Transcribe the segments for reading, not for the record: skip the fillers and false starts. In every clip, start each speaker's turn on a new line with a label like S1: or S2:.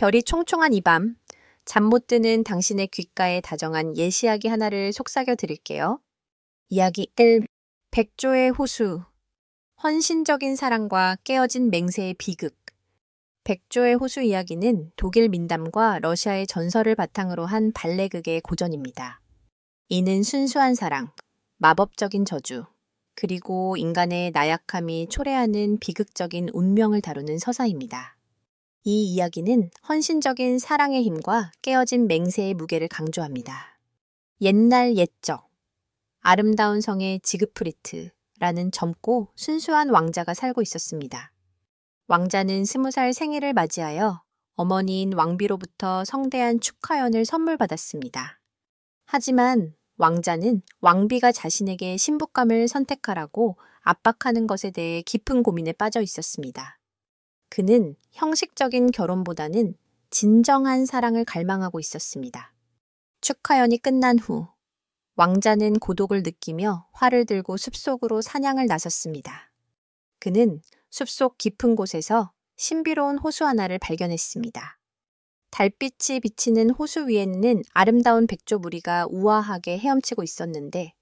S1: 별이 총총한 이 밤, 잠 못 드는 당신의 귓가에 다정한 예시이야기 하나를 속삭여 드릴게요. 이야기 1. 백조의 호수. 헌신적인 사랑과 깨어진 맹세의 비극. 백조의 호수 이야기는 독일 민담과 러시아의 전설을 바탕으로 한 발레극의 고전입니다. 이는 순수한 사랑, 마법적인 저주, 그리고 인간의 나약함이 초래하는 비극적인 운명을 다루는 서사입니다. 이 이야기는 헌신적인 사랑의 힘과 깨어진 맹세의 무게를 강조합니다. 옛날 옛적, 아름다운 성의 지그프리트라는 젊고 순수한 왕자가 살고 있었습니다. 왕자는 20살 생일을 맞이하여 어머니인 왕비로부터 성대한 축하연을 선물 받았습니다. 하지만 왕자는 왕비가 자신에게 신부감을 선택하라고 압박하는 것에 대해 깊은 고민에 빠져 있었습니다. 그는 형식적인 결혼보다는 진정한 사랑을 갈망하고 있었습니다. 축하연이 끝난 후 왕자는 고독을 느끼며 활을 들고 숲속으로 사냥을 나섰습니다. 그는 숲속 깊은 곳에서 신비로운 호수 하나를 발견했습니다. 달빛이 비치는 호수 위에는 아름다운 백조 무리가 우아하게 헤엄치고 있었는데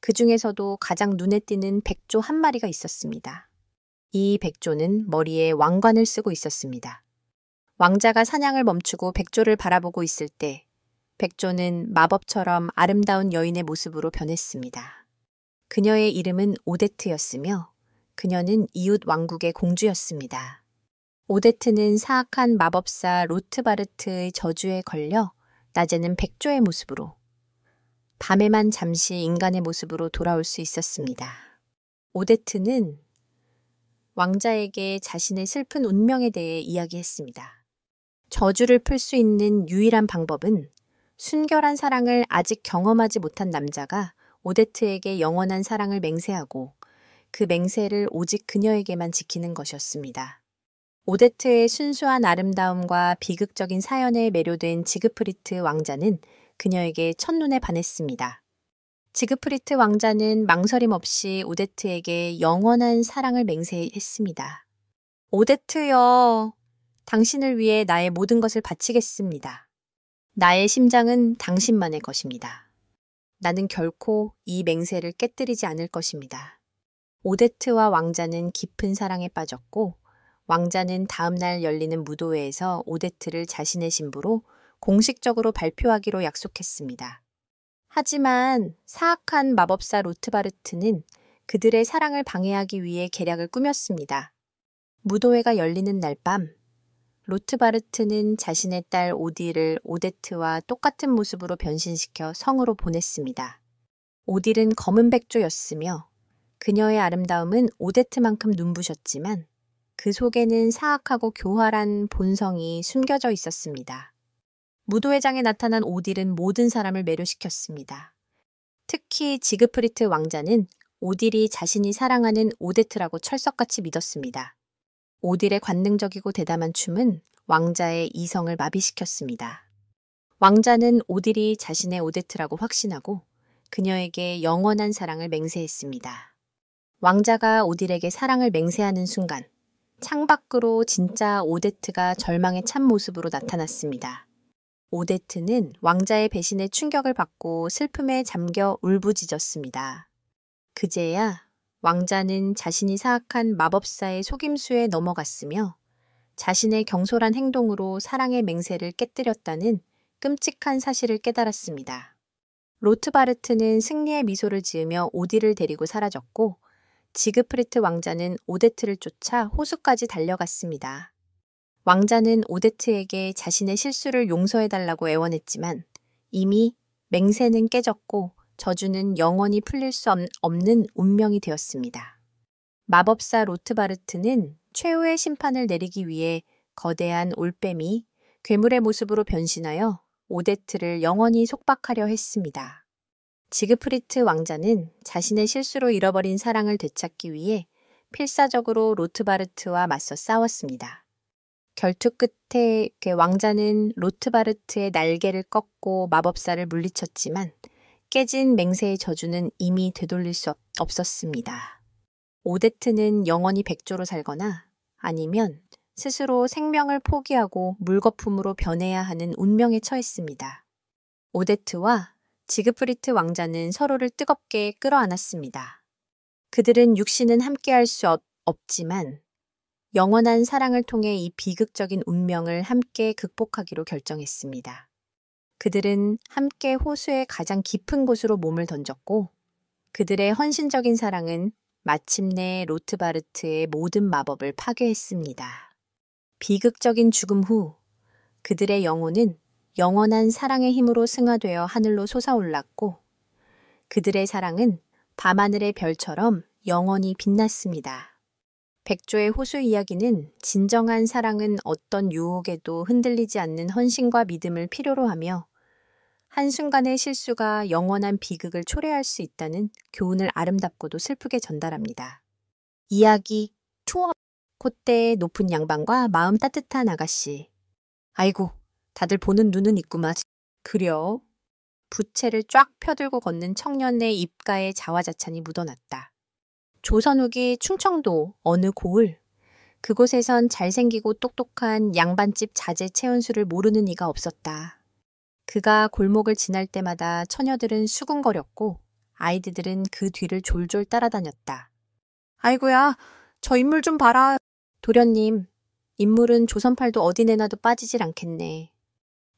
S1: 그 중에서도 가장 눈에 띄는 백조 한 마리가 있었습니다. 이 백조는 머리에 왕관을 쓰고 있었습니다. 왕자가 사냥을 멈추고 백조를 바라보고 있을 때 백조는 마법처럼 아름다운 여인의 모습으로 변했습니다. 그녀의 이름은 오데트였으며 그녀는 이웃 왕국의 공주였습니다. 오데트는 사악한 마법사 로트바르트의 저주에 걸려 낮에는 백조의 모습으로, 밤에만 잠시 인간의 모습으로 돌아올 수 있었습니다. 오데트는 왕자에게 자신의 슬픈 운명에 대해 이야기했습니다. 저주를 풀 수 있는 유일한 방법은 순결한 사랑을 아직 경험하지 못한 남자가 오데트에게 영원한 사랑을 맹세하고 그 맹세를 오직 그녀에게만 지키는 것이었습니다. 오데트의 순수한 아름다움과 비극적인 사연에 매료된 지그프리트 왕자는 그녀에게 첫눈에 반했습니다. 지그프리트 왕자는 망설임 없이 오데트에게 영원한 사랑을 맹세했습니다. 오데트여, 당신을 위해 나의 모든 것을 바치겠습니다. 나의 심장은 당신만의 것입니다. 나는 결코 이 맹세를 깨뜨리지 않을 것입니다. 오데트와 왕자는 깊은 사랑에 빠졌고 왕자는 다음 날 열리는 무도회에서 오데트를 자신의 신부로 공식적으로 발표하기로 약속했습니다. 하지만 사악한 마법사 로트바르트는 그들의 사랑을 방해하기 위해 계략을 꾸몄습니다. 무도회가 열리는 날 밤, 로트바르트는 자신의 딸 오딜을 오데트와 똑같은 모습으로 변신시켜 성으로 보냈습니다. 오딜은 검은 백조였으며 그녀의 아름다움은 오데트만큼 눈부셨지만 그 속에는 사악하고 교활한 본성이 숨겨져 있었습니다. 무도회장에 나타난 오딜은 모든 사람을 매료시켰습니다. 특히 지그프리트 왕자는 오딜이 자신이 사랑하는 오데트라고 철석같이 믿었습니다. 오딜의 관능적이고 대담한 춤은 왕자의 이성을 마비시켰습니다. 왕자는 오딜이 자신의 오데트라고 확신하고 그녀에게 영원한 사랑을 맹세했습니다. 왕자가 오딜에게 사랑을 맹세하는 순간 창밖으로 진짜 오데트가 절망의 참 모습으로 나타났습니다. 오데트는 왕자의 배신에 충격을 받고 슬픔에 잠겨 울부짖었습니다. 그제야 왕자는 자신이 사악한 마법사의 속임수에 넘어갔으며 자신의 경솔한 행동으로 사랑의 맹세를 깨뜨렸다는 끔찍한 사실을 깨달았습니다. 로트바르트는 승리의 미소를 지으며 오딜을 데리고 사라졌고 지그프리트 왕자는 오데트를 쫓아 호수까지 달려갔습니다. 왕자는 오데트에게 자신의 실수를 용서해달라고 애원했지만 이미 맹세는 깨졌고 저주는 영원히 풀릴 수 없는 운명이 되었습니다. 마법사 로트바르트는 최후의 심판을 내리기 위해 거대한 올빼미, 괴물의 모습으로 변신하여 오데트를 영원히 속박하려 했습니다. 지그프리트 왕자는 자신의 실수로 잃어버린 사랑을 되찾기 위해 필사적으로 로트바르트와 맞서 싸웠습니다. 결투 끝에 왕자는 로트바르트의 날개를 꺾고 마법사를 물리쳤지만 깨진 맹세의 저주는 이미 되돌릴 수 없었습니다. 오데트는 영원히 백조로 살거나 아니면 스스로 생명을 포기하고 물거품으로 변해야 하는 운명에 처했습니다. 오데트와 지그프리트 왕자는 서로를 뜨겁게 끌어안았습니다. 그들은 육신은 함께할 수 없지만 영원한 사랑을 통해 이 비극적인 운명을 함께 극복하기로 결정했습니다. 그들은 함께 호수의 가장 깊은 곳으로 몸을 던졌고 그들의 헌신적인 사랑은 마침내 로트바르트의 모든 마법을 파괴했습니다. 비극적인 죽음 후 그들의 영혼은 영원한 사랑의 힘으로 승화되어 하늘로 솟아올랐고 그들의 사랑은 밤하늘의 별처럼 영원히 빛났습니다. 백조의 호수 이야기는 진정한 사랑은 어떤 유혹에도 흔들리지 않는 헌신과 믿음을 필요로 하며 한순간의 실수가 영원한 비극을 초래할 수 있다는 교훈을 아름답고도 슬프게 전달합니다. 이야기 투어 콧대의 높은 양반과 마음 따뜻한 아가씨. 아이고, 다들 보는 눈은 있구만. 그려. 부채를 쫙 펴들고 걷는 청년의 입가에 자화자찬이 묻어났다. 조선 후기 충청도 어느 고을. 그곳에선 잘생기고 똑똑한 양반집 자제 채은수를 모르는 이가 없었다. 그가 골목을 지날 때마다 처녀들은 수군거렸고 아이들은 그 뒤를 졸졸 따라다녔다. 아이고야, 저 인물 좀 봐라. 도련님, 인물은 조선팔도 어디 내놔도 빠지질 않겠네.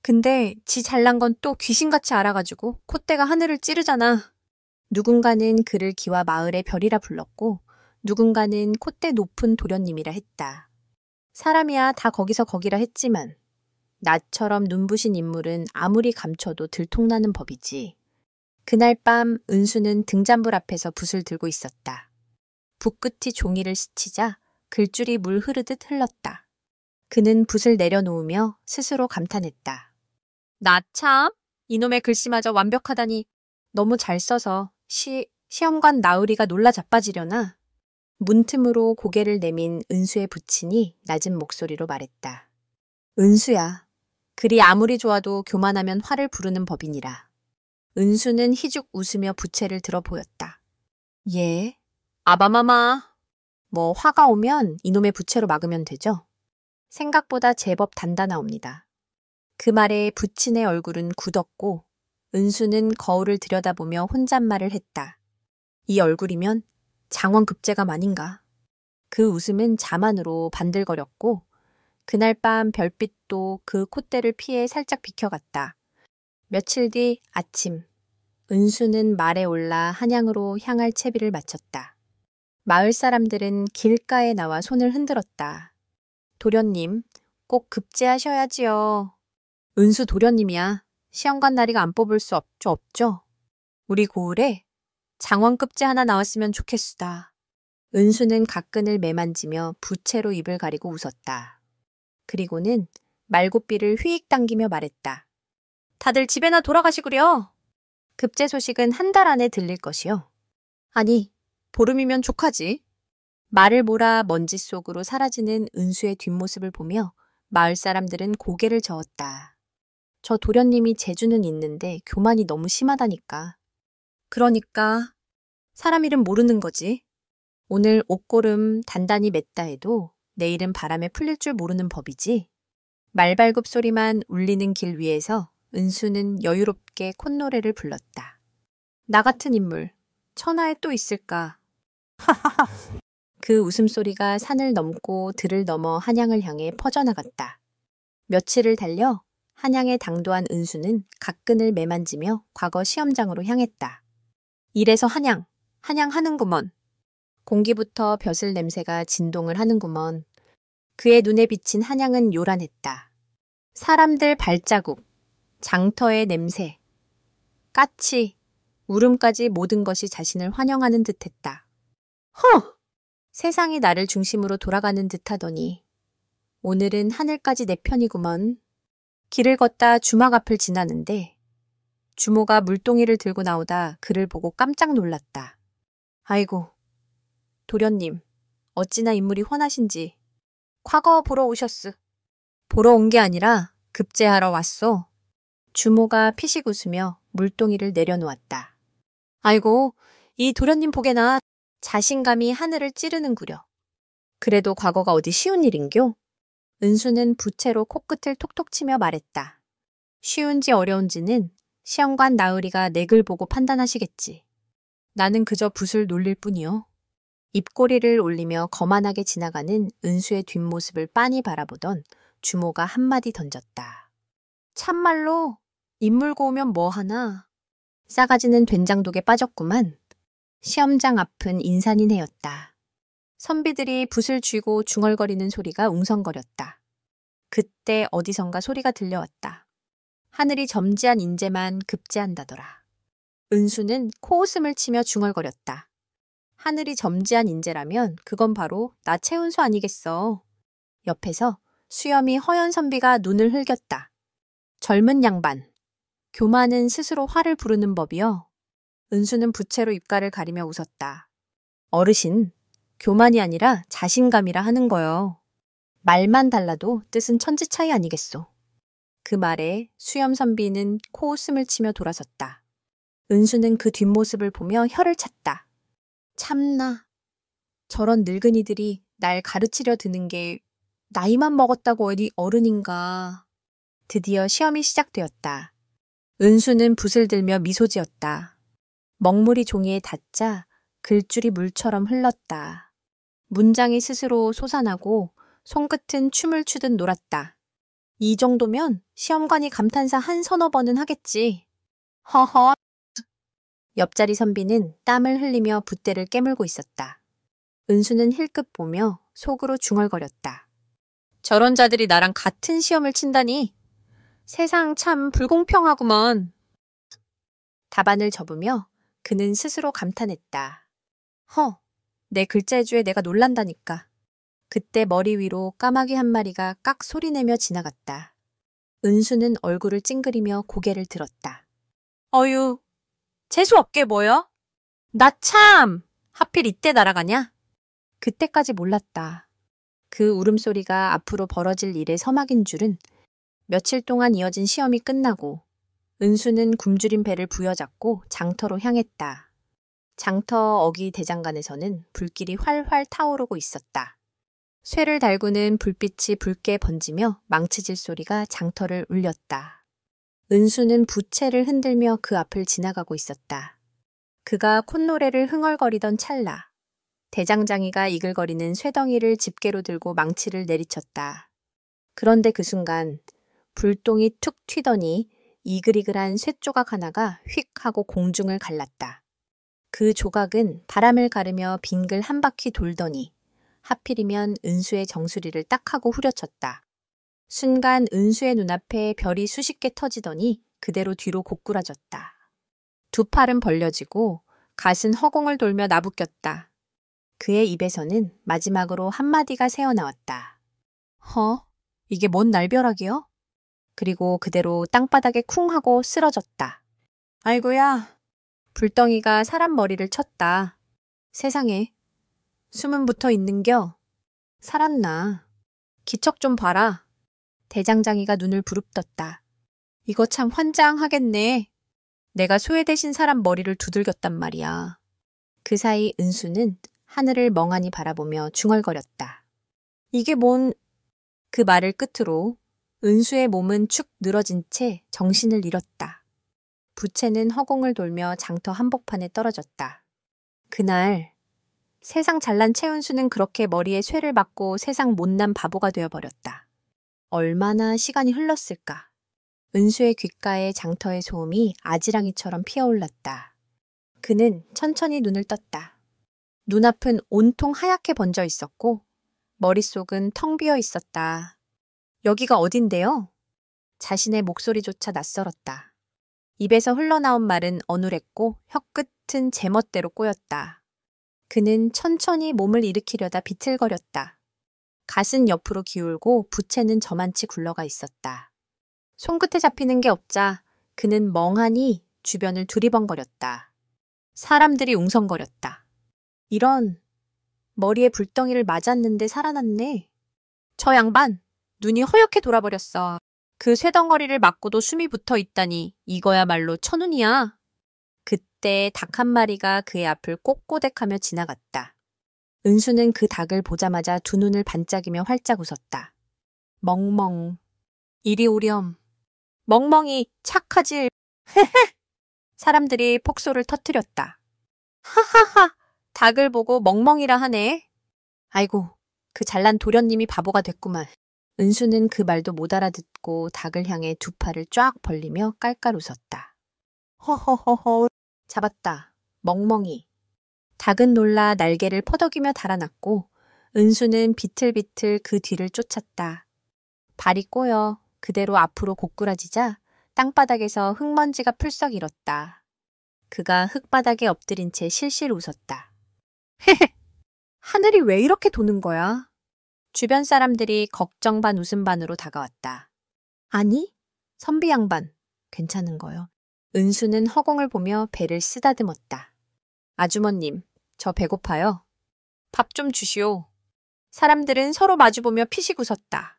S1: 근데 지 잘난 건 또 귀신같이 알아가지고 콧대가 하늘을 찌르잖아. 누군가는 그를 기와 마을의 별이라 불렀고 누군가는 콧대 높은 도련님이라 했다. 사람이야 다 거기서 거기라 했지만 나처럼 눈부신 인물은 아무리 감춰도 들통나는 법이지. 그날 밤 은수는 등잔불 앞에서 붓을 들고 있었다. 붓끝이 종이를 스치자 글줄이 물 흐르듯 흘렀다. 그는 붓을 내려놓으며 스스로 감탄했다. 나 참, 이놈의 글씨마저 완벽하다니 너무 잘 써서 시험관 나으리가 놀라 자빠지려나? 문틈으로 고개를 내민 은수의 부친이 낮은 목소리로 말했다. 은수야, 글이 아무리 좋아도 교만하면 화를 부르는 법이니라. 은수는 희죽 웃으며 부채를 들어 보였다. 예, 아바마마. 뭐 화가 오면 이놈의 부채로 막으면 되죠? 생각보다 제법 단단하옵니다. 그 말에 부친의 얼굴은 굳었고 은수는 거울을 들여다보며 혼잣말을 했다. 이 얼굴이면 장원급제감 아닌가. 그 웃음은 자만으로 반들거렸고 그날 밤 별빛도 그 콧대를 피해 살짝 비켜갔다. 며칠 뒤 아침, 은수는 말에 올라 한양으로 향할 채비를 마쳤다. 마을 사람들은 길가에 나와 손을 흔들었다. 도련님, 꼭 급제하셔야지요. 은수 도련님이야. 시험관 나리가 안 뽑을 수 없죠? 우리 고을에 장원급제 하나 나왔으면 좋겠수다. 은수는 가끈을 매만지며 부채로 입을 가리고 웃었다. 그리고는 말고삐를 휘익 당기며 말했다. 다들 집에나 돌아가시구려. 급제 소식은 한 달 안에 들릴 것이요. 아니, 보름이면 족하지. 말을 몰아 먼지 속으로 사라지는 은수의 뒷모습을 보며 마을 사람들은 고개를 저었다. 저 도련님이 재주는 있는데 교만이 너무 심하다니까. 그러니까 사람 이름 모르는 거지. 오늘 옷고름 단단히 맸다 해도 내일은 바람에 풀릴 줄 모르는 법이지. 말발굽 소리만 울리는 길 위에서 은수는 여유롭게 콧노래를 불렀다. 나 같은 인물, 천하에 또 있을까? 그 웃음소리가 산을 넘고 들을 넘어 한양을 향해 퍼져나갔다. 며칠을 달려 한양에 당도한 은수는 가끈을 매만지며 과거 시험장으로 향했다. 이래서 한양 하는구먼. 공기부터 벼슬 냄새가 진동을 하는구먼. 그의 눈에 비친 한양은 요란했다. 사람들 발자국, 장터의 냄새, 까치, 울음까지 모든 것이 자신을 환영하는 듯했다. 세상이 나를 중심으로 돌아가는 듯하더니 오늘은 하늘까지 내 편이구먼. 길을 걷다 주막 앞을 지나는데 주모가 물동이를 들고 나오다 그를 보고 깜짝 놀랐다. 아이고, 도련님, 어찌나 인물이 훤하신지. 과거 보러 오셨스. 보러 온 게 아니라 급제하러 왔소. 주모가 피식 웃으며 물동이를 내려놓았다. 아이고, 이 도련님 보게나 자신감이 하늘을 찌르는구려. 그래도 과거가 어디 쉬운 일인교? 은수는 부채로 코끝을 톡톡 치며 말했다. 쉬운지 어려운지는 시험관 나으리가 내 글 보고 판단하시겠지. 나는 그저 붓을 놀릴 뿐이요. 입꼬리를 올리며 거만하게 지나가는 은수의 뒷모습을 빤히 바라보던 주모가 한마디 던졌다. 참말로 입물고 오면 뭐하나. 싸가지는 된장독에 빠졌구만. 시험장 앞은 인산인해였다. 선비들이 붓을 쥐고 중얼거리는 소리가 웅성거렸다. 그때 어디선가 소리가 들려왔다. 하늘이 점지한 인재만 급제한다더라. 은수는 코웃음을 치며 중얼거렸다. 하늘이 점지한 인재라면 그건 바로 나 채운수 아니겠어. 옆에서 수염이 허연 선비가 눈을 흘겼다. 젊은 양반. 교만은 스스로 화를 부르는 법이요. 은수는 부채로 입가를 가리며 웃었다. 어르신, 교만이 아니라 자신감이라 하는 거요. 말만 달라도 뜻은 천지 차이 아니겠소. 그 말에 수염 선비는 코웃음을 치며 돌아섰다. 은수는 그 뒷모습을 보며 혀를 찼다. 참나, 저런 늙은이들이 날 가르치려 드는 게 나이만 먹었다고 어디 어른인가. 드디어 시험이 시작되었다. 은수는 붓을 들며 미소 지었다. 먹물이 종이에 닿자 글줄이 물처럼 흘렀다. 문장이 스스로 솟아나고 손끝은 춤을 추듯 놀았다. 이 정도면 시험관이 감탄사 한 서너 번은 하겠지. 허허. 옆자리 선비는 땀을 흘리며 붓대를 깨물고 있었다. 은수는 힐끗 보며 속으로 중얼거렸다. 저런 자들이 나랑 같은 시험을 친다니. 세상 참 불공평하구먼. 답안을 접으며 그는 스스로 감탄했다. 내 글재주에 내가 놀란다니까. 그때 머리 위로 까마귀 한 마리가 깍 소리내며 지나갔다. 은수는 얼굴을 찡그리며 고개를 들었다. 어유, 재수없게 뭐여? 나 참! 하필 이때 날아가냐? 그때까지 몰랐다. 그 울음소리가 앞으로 벌어질 일의 서막인 줄은 며칠 동안 이어진 시험이 끝나고 은수는 굶주린 배를 부여잡고 장터로 향했다. 장터 어기 대장간에서는 불길이 활활 타오르고 있었다. 쇠를 달구는 불빛이 붉게 번지며 망치질 소리가 장터를 울렸다. 은수는 부채를 흔들며 그 앞을 지나가고 있었다. 그가 콧노래를 흥얼거리던 찰나 대장장이가 이글거리는 쇠덩이를 집게로 들고 망치를 내리쳤다. 그런데 그 순간 불똥이 툭 튀더니 이글이글한 쇠조각 하나가 휙 하고 공중을 갈랐다. 그 조각은 바람을 가르며 빙글 한 바퀴 돌더니 하필이면 은수의 정수리를 딱 하고 후려쳤다. 순간 은수의 눈앞에 별이 수십 개 터지더니 그대로 뒤로 고꾸라졌다. 두 팔은 벌려지고 갓은 허공을 돌며 나부꼈다. 그의 입에서는 마지막으로 한마디가 새어나왔다. 이게 뭔 날벼락이여? 그리고 그대로 땅바닥에 쿵 하고 쓰러졌다. 아이고야, 불덩이가 사람 머리를 쳤다. 세상에, 숨은 붙어 있는겨. 살았나. 기척 좀 봐라. 대장장이가 눈을 부릅떴다. 이거 참 환장하겠네. 내가 소외되신 사람 머리를 두들겼단 말이야. 그 사이 은수는 하늘을 멍하니 바라보며 중얼거렸다. 이게 뭔... 그 말을 끝으로 은수의 몸은 축 늘어진 채 정신을 잃었다. 부채는 허공을 돌며 장터 한복판에 떨어졌다. 그날 세상 잘난 최은수는 그렇게 머리에 쇠를 맞고 세상 못난 바보가 되어버렸다. 얼마나 시간이 흘렀을까. 은수의 귓가에 장터의 소음이 아지랑이처럼 피어올랐다. 그는 천천히 눈을 떴다. 눈앞은 온통 하얗게 번져 있었고 머릿속은 텅 비어 있었다. 여기가 어딘데요? 자신의 목소리조차 낯설었다. 입에서 흘러나온 말은 어눌했고 혀끝은 제멋대로 꼬였다. 그는 천천히 몸을 일으키려다 비틀거렸다. 갓은 옆으로 기울고 부채는 저만치 굴러가 있었다. 손끝에 잡히는 게 없자 그는 멍하니 주변을 두리번거렸다. 사람들이 웅성거렸다. 이런, 머리에 불덩이를 맞았는데 살아났네. 저 양반, 눈이 허옇게 돌아버렸어. 그 쇠덩어리를 맞고도 숨이 붙어 있다니 이거야말로 천운이야. 그때 닭 한 마리가 그의 앞을 꼬꼬댁하며 지나갔다. 은수는 그 닭을 보자마자 두 눈을 반짝이며 활짝 웃었다. 멍멍. 이리 오렴. 멍멍이 착하지. 사람들이 폭소를 터뜨렸다. 하하하, 닭을 보고 멍멍이라 하네. 아이고, 그 잘난 도련님이 바보가 됐구만. 은수는 그 말도 못 알아듣고 닭을 향해 두 팔을 쫙 벌리며 깔깔 웃었다. 허허허허. 잡았다. 멍멍이. 닭은 놀라 날개를 퍼덕이며 달아났고 은수는 비틀비틀 그 뒤를 쫓았다. 발이 꼬여 그대로 앞으로 고꾸라지자 땅바닥에서 흙먼지가 풀썩 일었다. 그가 흙바닥에 엎드린 채 실실 웃었다. 헤헤, 하늘이 왜 이렇게 도는 거야? 주변 사람들이 걱정 반 웃음 반으로 다가왔다. 아니, 선비 양반, 괜찮은 거요. 은수는 허공을 보며 배를 쓰다듬었다. 아주머님, 저 배고파요. 밥 좀 주시오. 사람들은 서로 마주보며 피식 웃었다.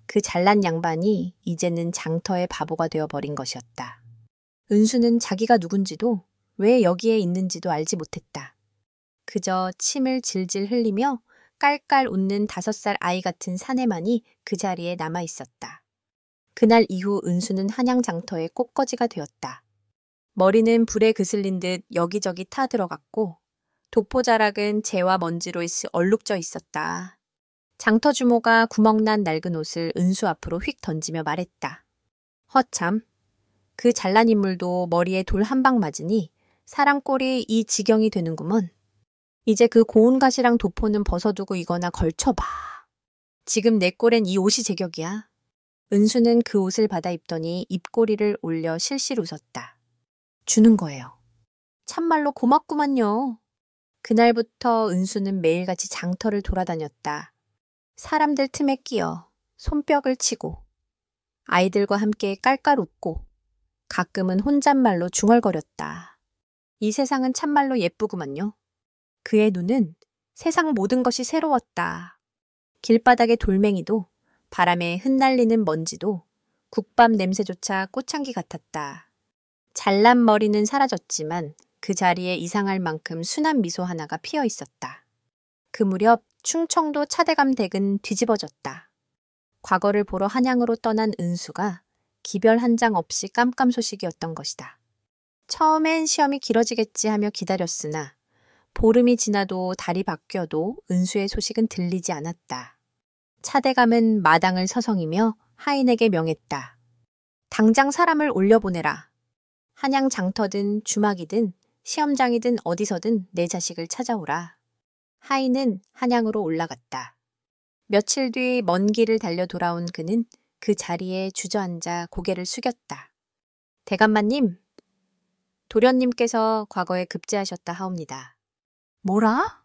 S1: 그 잘난 양반이 이제는 장터의 바보가 되어버린 것이었다. 은수는 자기가 누군지도 왜 여기에 있는지도 알지 못했다. 그저 침을 질질 흘리며 깔깔 웃는 5살 아이 같은 사내만이 그 자리에 남아 있었다. 그날 이후 은수는 한양 장터의 꽃거지가 되었다. 머리는 불에 그슬린 듯 여기저기 타들어갔고 도포자락은 재와 먼지로 얼룩져 있었다. 장터 주모가 구멍난 낡은 옷을 은수 앞으로 휙 던지며 말했다. 허참, 그 잘난 인물도 머리에 돌 한 방 맞으니 사람 꼴이 이 지경이 되는구먼. 이제 그 고운 가시랑 도포는 벗어두고 이거나 걸쳐봐. 지금 내 꼴엔 이 옷이 제격이야. 은수는 그 옷을 받아 입더니 입꼬리를 올려 실실 웃었다. 주는 거예요. 참말로 고맙구만요. 그날부터 은수는 매일같이 장터를 돌아다녔다. 사람들 틈에 끼어 손뼉을 치고 아이들과 함께 깔깔 웃고 가끔은 혼잣말로 중얼거렸다. 이 세상은 참말로 예쁘구만요. 그의 눈은 세상 모든 것이 새로웠다. 길바닥의 돌멩이도 바람에 흩날리는 먼지도 국밥 냄새조차 꽃향기 같았다. 잘난 머리는 사라졌지만 그 자리에 이상할 만큼 순한 미소 하나가 피어 있었다. 그 무렵 충청도 차대감 댁은 뒤집어졌다. 과거를 보러 한양으로 떠난 은수가 기별 한 장 없이 깜깜 소식이었던 것이다. 처음엔 시험이 길어지겠지 하며 기다렸으나 보름이 지나도 달이 바뀌어도 은수의 소식은 들리지 않았다. 차대감은 마당을 서성이며 하인에게 명했다. 당장 사람을 올려보내라. 한양 장터든 주막이든 시험장이든 어디서든 내 자식을 찾아오라. 하인은 한양으로 올라갔다. 며칠 뒤 먼 길을 달려 돌아온 그는 그 자리에 주저앉아 고개를 숙였다. 대감마님, 도련님께서 과거에 급제하셨다 하옵니다. 뭐라?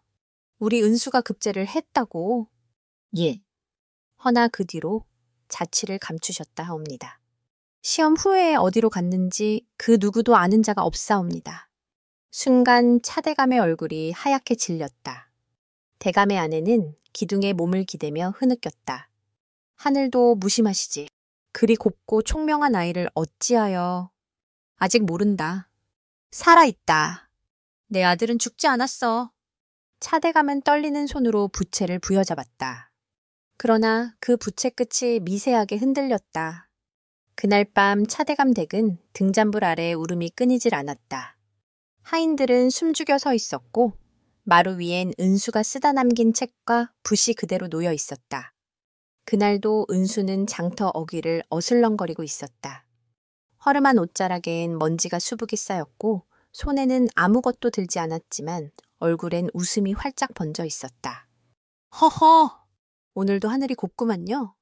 S1: 우리 은수가 급제를 했다고? 예. 허나 그 뒤로 자취를 감추셨다 하옵니다. 시험 후에 어디로 갔는지 그 누구도 아는 자가 없사옵니다. 순간 차대감의 얼굴이 하얗게 질렸다. 대감의 아내는 기둥에 몸을 기대며 흐느꼈다. 하늘도 무심하시지. 그리 곱고 총명한 아이를 어찌하여. 아직 모른다. 살아있다. 내 아들은 죽지 않았어. 차대감은 떨리는 손으로 부채를 부여잡았다. 그러나 그 부채 끝이 미세하게 흔들렸다. 그날 밤 차대감 댁은 등잔불 아래 울음이 끊이질 않았다. 하인들은 숨죽여 서 있었고 마루 위엔 은수가 쓰다 남긴 책과 붓이 그대로 놓여 있었다. 그날도 은수는 장터 어귀를 어슬렁거리고 있었다. 허름한 옷자락엔 먼지가 수북이 쌓였고 손에는 아무것도 들지 않았지만 얼굴엔 웃음이 활짝 번져 있었다. 허허! 오늘도 하늘이 곱구만요.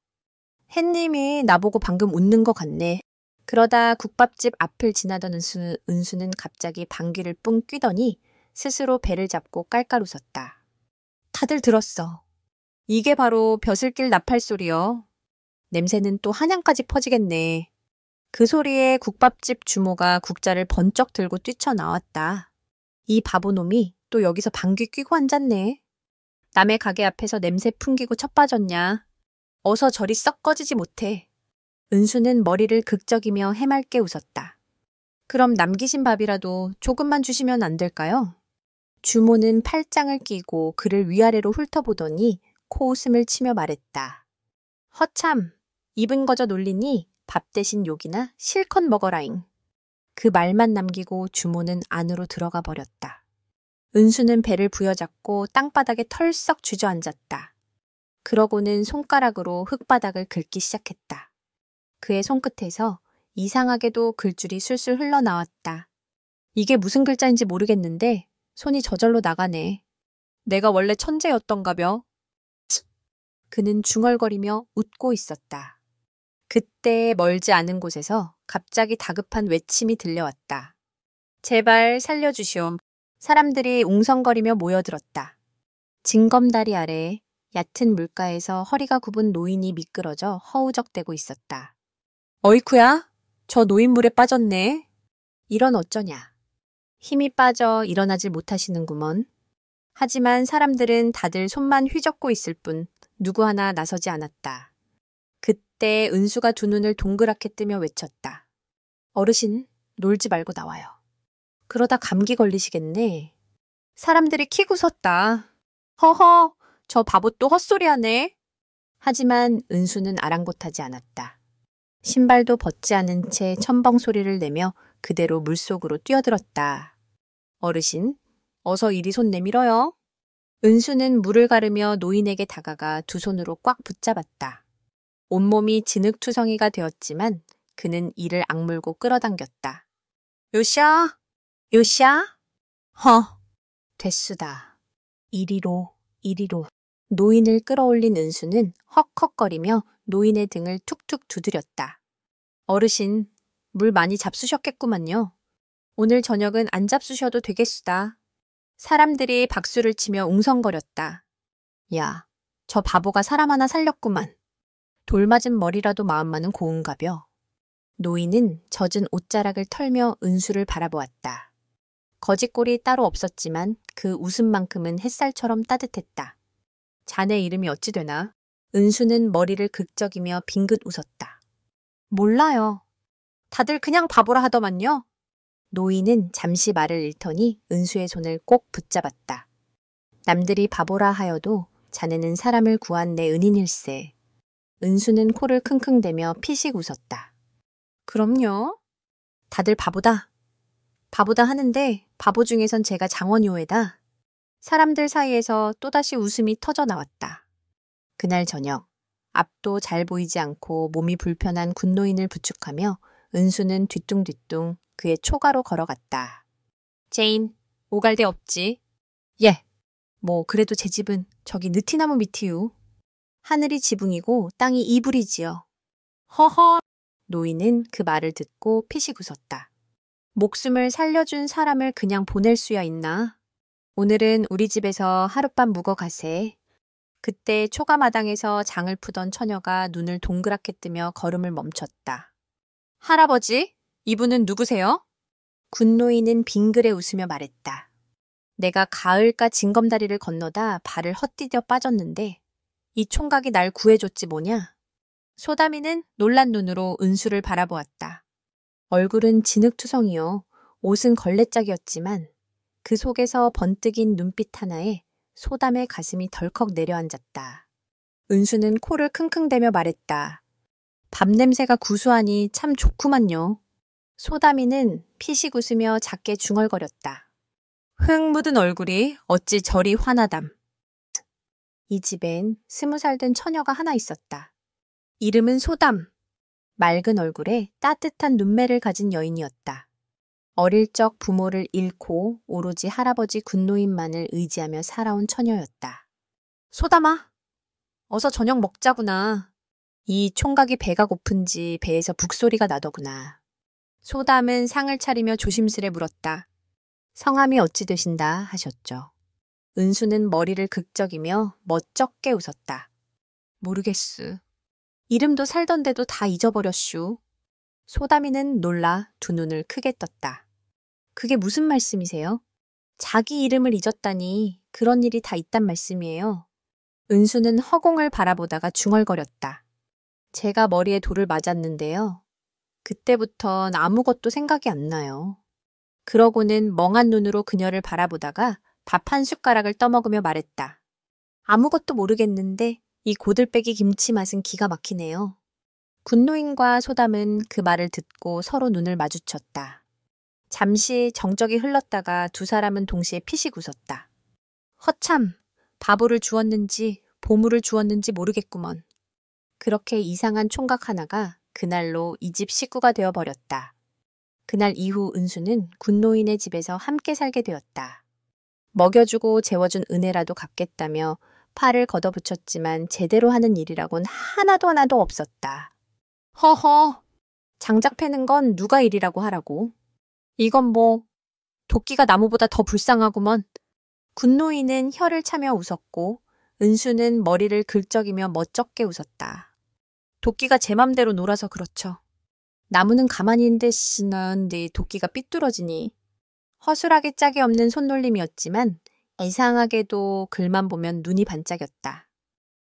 S1: 햇님이 나보고 방금 웃는 것 같네. 그러다 국밥집 앞을 지나던 은수는 갑자기 방귀를 뿡 뀌더니 스스로 배를 잡고 깔깔 웃었다. 다들 들었어. 이게 바로 벼슬길 나팔 소리요. 냄새는 또 한양까지 퍼지겠네. 그 소리에 국밥집 주모가 국자를 번쩍 들고 뛰쳐나왔다. 이 바보놈이 또 여기서 방귀 뀌고 앉았네. 남의 가게 앞에서 냄새 풍기고 첫 빠졌냐. 어서 저리 썩 꺼지지 못해. 은수는 머리를 극적이며 해맑게 웃었다. 그럼 남기신 밥이라도 조금만 주시면 안 될까요? 주모는 팔짱을 끼고 그를 위아래로 훑어보더니 코웃음을 치며 말했다. 허참, 입은 거저 놀리니 밥 대신 욕이나 실컷 먹어라잉. 그 말만 남기고 주모는 안으로 들어가 버렸다. 은수는 배를 부여잡고 땅바닥에 털썩 주저앉았다. 그러고는 손가락으로 흙바닥을 긁기 시작했다. 그의 손끝에서 이상하게도 글줄이 술술 흘러나왔다. 이게 무슨 글자인지 모르겠는데 손이 저절로 나가네. 내가 원래 천재였던가벼. 그는 중얼거리며 웃고 있었다. 그때 멀지 않은 곳에서 갑자기 다급한 외침이 들려왔다. 제발 살려주시옴. 사람들이 웅성거리며 모여들었다. 징검다리 아래 얕은 물가에서 허리가 굽은 노인이 미끄러져 허우적대고 있었다. 어이쿠야, 저 노인 물에 빠졌네. 이런 어쩌냐. 힘이 빠져 일어나질 못하시는구먼. 하지만 사람들은 다들 손만 휘젓고 있을 뿐 누구 하나 나서지 않았다. 그때 은수가 두 눈을 동그랗게 뜨며 외쳤다. 어르신, 놀지 말고 나와요. 그러다 감기 걸리시겠네. 사람들이 킥 웃었다. 허허, 저 바보 또 헛소리하네. 하지만 은수는 아랑곳하지 않았다. 신발도 벗지 않은 채 첨벙 소리를 내며 그대로 물속으로 뛰어들었다. 어르신, 어서 이리 손 내밀어요. 은수는 물을 가르며 노인에게 다가가 두 손으로 꽉 붙잡았다. 온몸이 진흙투성이가 되었지만 그는 이를 악물고 끌어당겼다. 요샤! 요샤! 허! 됐수다. 이리로, 이리로. 노인을 끌어올린 은수는 헉헉거리며 노인의 등을 툭툭 두드렸다. 어르신, 물 많이 잡수셨겠구만요. 오늘 저녁은 안 잡수셔도 되겠수다. 사람들이 박수를 치며 웅성거렸다. 야, 저 바보가 사람 하나 살렸구만. 돌 맞은 머리라도 마음만은 고운가벼. 노인은 젖은 옷자락을 털며 은수를 바라보았다. 거짓골이 따로 없었지만 그 웃음만큼은 햇살처럼 따뜻했다. 자네 이름이 어찌 되나? 은수는 머리를 극적이며 빙긋 웃었다. 몰라요. 다들 그냥 바보라 하더만요. 노인은 잠시 말을 잃더니 은수의 손을 꼭 붙잡았다. 남들이 바보라 하여도 자네는 사람을 구한 내 은인일세. 은수는 코를 킁킁대며 피식 웃었다. 그럼요. 다들 바보다. 바보다 하는데 바보 중에선 제가 장원요회다. 사람들 사이에서 또다시 웃음이 터져 나왔다. 그날 저녁, 앞도 잘 보이지 않고 몸이 불편한 군노인을 부축하며 은수는 뒤뚱뒤뚱 그의 초가로 걸어갔다. 제인, 오갈 데 없지? 예. 뭐 그래도 제 집은 저기 느티나무 밑이유. 하늘이 지붕이고 땅이 이불이지요. 허허. 노인은 그 말을 듣고 피식 웃었다. 목숨을 살려준 사람을 그냥 보낼 수야 있나? 오늘은 우리 집에서 하룻밤 묵어 가세. 그때 초가마당에서 장을 푸던 처녀가 눈을 동그랗게 뜨며 걸음을 멈췄다. 할아버지, 이분은 누구세요? 군노인은 빙그레 웃으며 말했다. 내가 가을가 징검다리를 건너다 발을 헛디뎌 빠졌는데 이 총각이 날 구해줬지 뭐냐? 소다미는 놀란 눈으로 은수를 바라보았다. 얼굴은 진흙투성이요. 옷은 걸레짝이었지만 그 속에서 번뜩인 눈빛 하나에 소담의 가슴이 덜컥 내려앉았다. 은수는 코를 킁킁대며 말했다. 밥 냄새가 구수하니 참 좋구만요. 소다미는 피식 웃으며 작게 중얼거렸다. 흙 묻은 얼굴이 어찌 저리 환하담. 이 집엔 20살 된 처녀가 하나 있었다. 이름은 소담. 맑은 얼굴에 따뜻한 눈매를 가진 여인이었다. 어릴 적 부모를 잃고 오로지 할아버지 군노인만을 의지하며 살아온 처녀였다. 소담아, 어서 저녁 먹자구나. 이 총각이 배가 고픈지 배에서 북소리가 나더구나. 소담은 상을 차리며 조심스레 물었다. 성함이 어찌 되신다 하셨죠. 은수는 머리를 극적이며 멋쩍게 웃었다. 모르겠수. 이름도 살던데도 다 잊어버렸슈. 소담이는 놀라 두 눈을 크게 떴다. 그게 무슨 말씀이세요? 자기 이름을 잊었다니 그런 일이 다 있단 말씀이에요. 은수는 허공을 바라보다가 중얼거렸다. 제가 머리에 돌을 맞았는데요. 그때부턴 아무것도 생각이 안 나요. 그러고는 멍한 눈으로 그녀를 바라보다가 밥 한 숟가락을 떠먹으며 말했다. 아무것도 모르겠는데 이 고들빼기 김치 맛은 기가 막히네요. 군노인과 소담은 그 말을 듣고 서로 눈을 마주쳤다. 잠시 정적이 흘렀다가 두 사람은 동시에 피식 웃었다. 허참, 바보를 주었는지 보물을 주었는지 모르겠구먼. 그렇게 이상한 총각 하나가 그날로 이 집 식구가 되어버렸다. 그날 이후 은수는 군노인의 집에서 함께 살게 되었다. 먹여주고 재워준 은혜라도 갚겠다며 팔을 걷어붙였지만 제대로 하는 일이라곤 하나도 없었다. 허허, 장작 패는 건 누가 일이라고 하라고. 이건 뭐 도끼가 나무보다 더 불쌍하구먼. 군노인은 혀를 차며 웃었고 은수는 머리를 긁적이며 멋쩍게 웃었다. 도끼가 제 맘대로 놀아서 그렇죠. 나무는 가만히 있는데 쓰는데 도끼가 삐뚤어지니. 허술하게 짝이 없는 손놀림이었지만 이상하게도 글만 보면 눈이 반짝였다.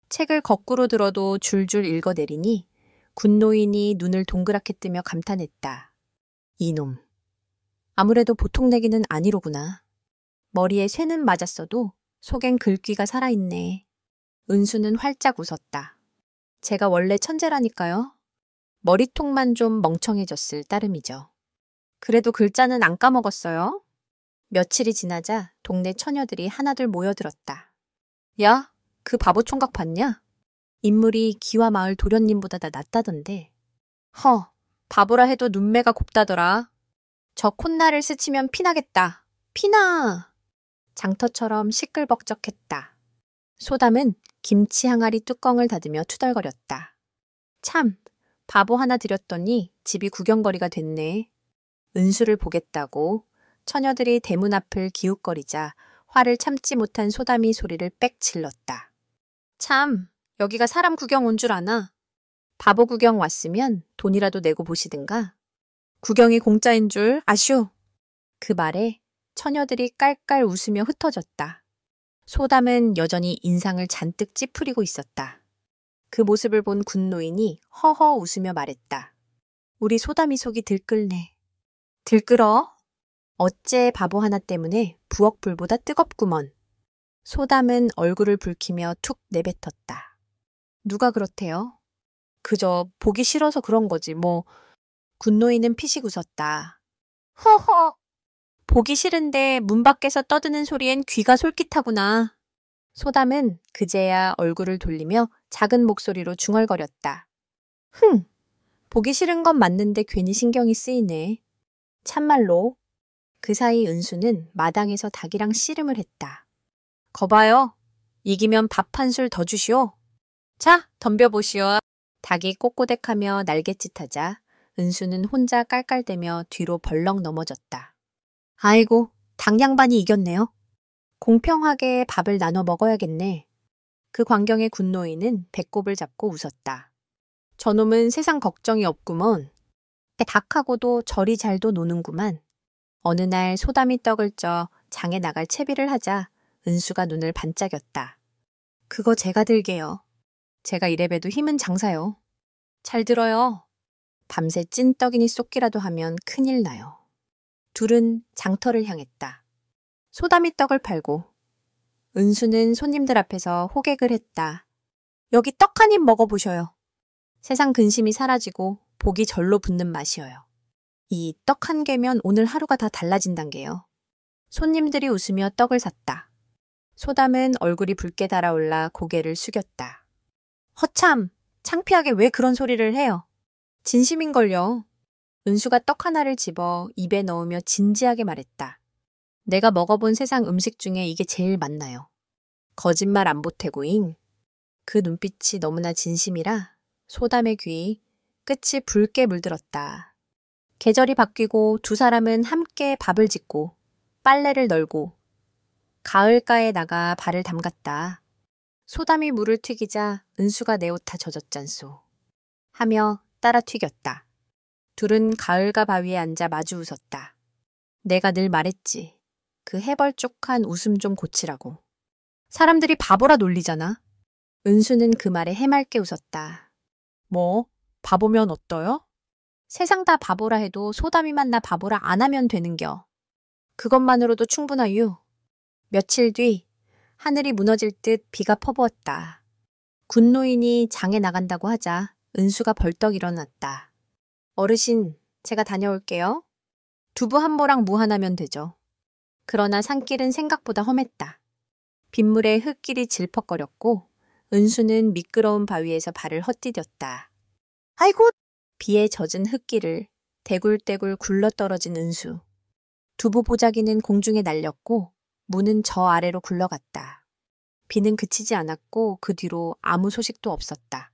S1: 책을 거꾸로 들어도 줄줄 읽어내리니 군노인이 눈을 동그랗게 뜨며 감탄했다. 이놈. 아무래도 보통 내기는 아니로구나. 머리에 쇠는 맞았어도 속엔 글귀가 살아있네. 은수는 활짝 웃었다. 제가 원래 천재라니까요. 머리통만 좀 멍청해졌을 따름이죠. 그래도 글자는 안 까먹었어요. 며칠이 지나자 동네 처녀들이 하나둘 모여들었다. 야, 그 바보 총각 봤냐? 인물이 기와마을 도련님보다 다 낫다던데. 허, 바보라 해도 눈매가 곱다더라. 저 콧날을 스치면 피나겠다. 피나! 장터처럼 시끌벅적했다. 소담은 김치 항아리 뚜껑을 닫으며 투덜거렸다. 참, 바보 하나 들였더니 집이 구경거리가 됐네. 은수를 보겠다고 처녀들이 대문 앞을 기웃거리자 화를 참지 못한 소담이 소리를 빽 질렀다. 참, 여기가 사람 구경 온 줄 아나? 바보 구경 왔으면 돈이라도 내고 보시든가. 구경이 공짜인 줄 아슈. 그 말에 처녀들이 깔깔 웃으며 흩어졌다. 소담은 여전히 인상을 잔뜩 찌푸리고 있었다. 그 모습을 본 군노인이 허허 웃으며 말했다. 우리 소담이 속이 들끓네. 들끓어? 어째 바보 하나 때문에 부엌불보다 뜨겁구먼. 소담은 얼굴을 붉히며 툭 내뱉었다. 누가 그렇대요? 그저 보기 싫어서 그런 거지 뭐. 군노인은 피식 웃었다. 허허. 보기 싫은데 문 밖에서 떠드는 소리엔 귀가 솔깃하구나. 소담은 그제야 얼굴을 돌리며 작은 목소리로 중얼거렸다. 보기 싫은 건 맞는데 괜히 신경이 쓰이네. 참말로. 그 사이 은수는 마당에서 닭이랑 씨름을 했다. 거봐요. 이기면 밥 한 술 더 주시오. 자, 덤벼보시오. 닭이 꼬꼬댁하며 날갯짓하자 은수는 혼자 깔깔대며 뒤로 벌렁 넘어졌다. 아이고, 닭 양반이 이겼네요. 공평하게 밥을 나눠 먹어야겠네. 그 광경에 군노인은 배꼽을 잡고 웃었다. 저놈은 세상 걱정이 없구먼. 닭하고도 저리 잘도 노는구만. 어느 날 소담이 떡을 쪄 장에 나갈 채비를 하자 은수가 눈을 반짝였다. 그거 제가 들게요. 제가 이래봬도 힘은 장사요. 잘 들어요. 밤새 찐떡이니 쏟기라도 하면 큰일 나요. 둘은 장터를 향했다. 소담이 떡을 팔고 은수는 손님들 앞에서 호객을 했다. 여기 떡 한 입 먹어보셔요. 세상 근심이 사라지고 복이 절로 붙는 맛이어요. 이 떡 한 개면 오늘 하루가 다 달라진단 게요. 손님들이 웃으며 떡을 샀다. 소담은 얼굴이 붉게 달아올라 고개를 숙였다. 허참, 창피하게 왜 그런 소리를 해요? 진심인걸요. 은수가 떡 하나를 집어 입에 넣으며 진지하게 말했다. 내가 먹어본 세상 음식 중에 이게 제일 맛나요. 거짓말 안 보태고잉. 그 눈빛이 너무나 진심이라 소담의 귀 끝이 붉게 물들었다. 계절이 바뀌고 두 사람은 함께 밥을 짓고 빨래를 널고 가을가에 나가 발을 담갔다. 소담이 물을 튀기자 은수가 내 옷 다 젖었잖소. 하며 따라 튀겼다. 둘은 가을가 바위에 앉아 마주 웃었다. 내가 늘 말했지. 그 해벌쭉한 웃음 좀 고치라고. 사람들이 바보라 놀리잖아. 은수는 그 말에 해맑게 웃었다. 뭐, 바보면 어떠요? 세상 다 바보라 해도 소담이 만나 바보라 안 하면 되는겨. 그것만으로도 충분하유. 며칠 뒤 하늘이 무너질 듯 비가 퍼부었다. 군노인이 장에 나간다고 하자 은수가 벌떡 일어났다. 어르신, 제가 다녀올게요. 두부 한 모랑 무 하나면 되죠. 그러나 산길은 생각보다 험했다. 빗물에 흙길이 질퍽거렸고 은수는 미끄러운 바위에서 발을 헛디뎠다. 아이고! 비에 젖은 흙길을 대굴대굴 굴러떨어진 은수. 두부 보자기는 공중에 날렸고 무는 저 아래로 굴러갔다. 비는 그치지 않았고 그 뒤로 아무 소식도 없었다.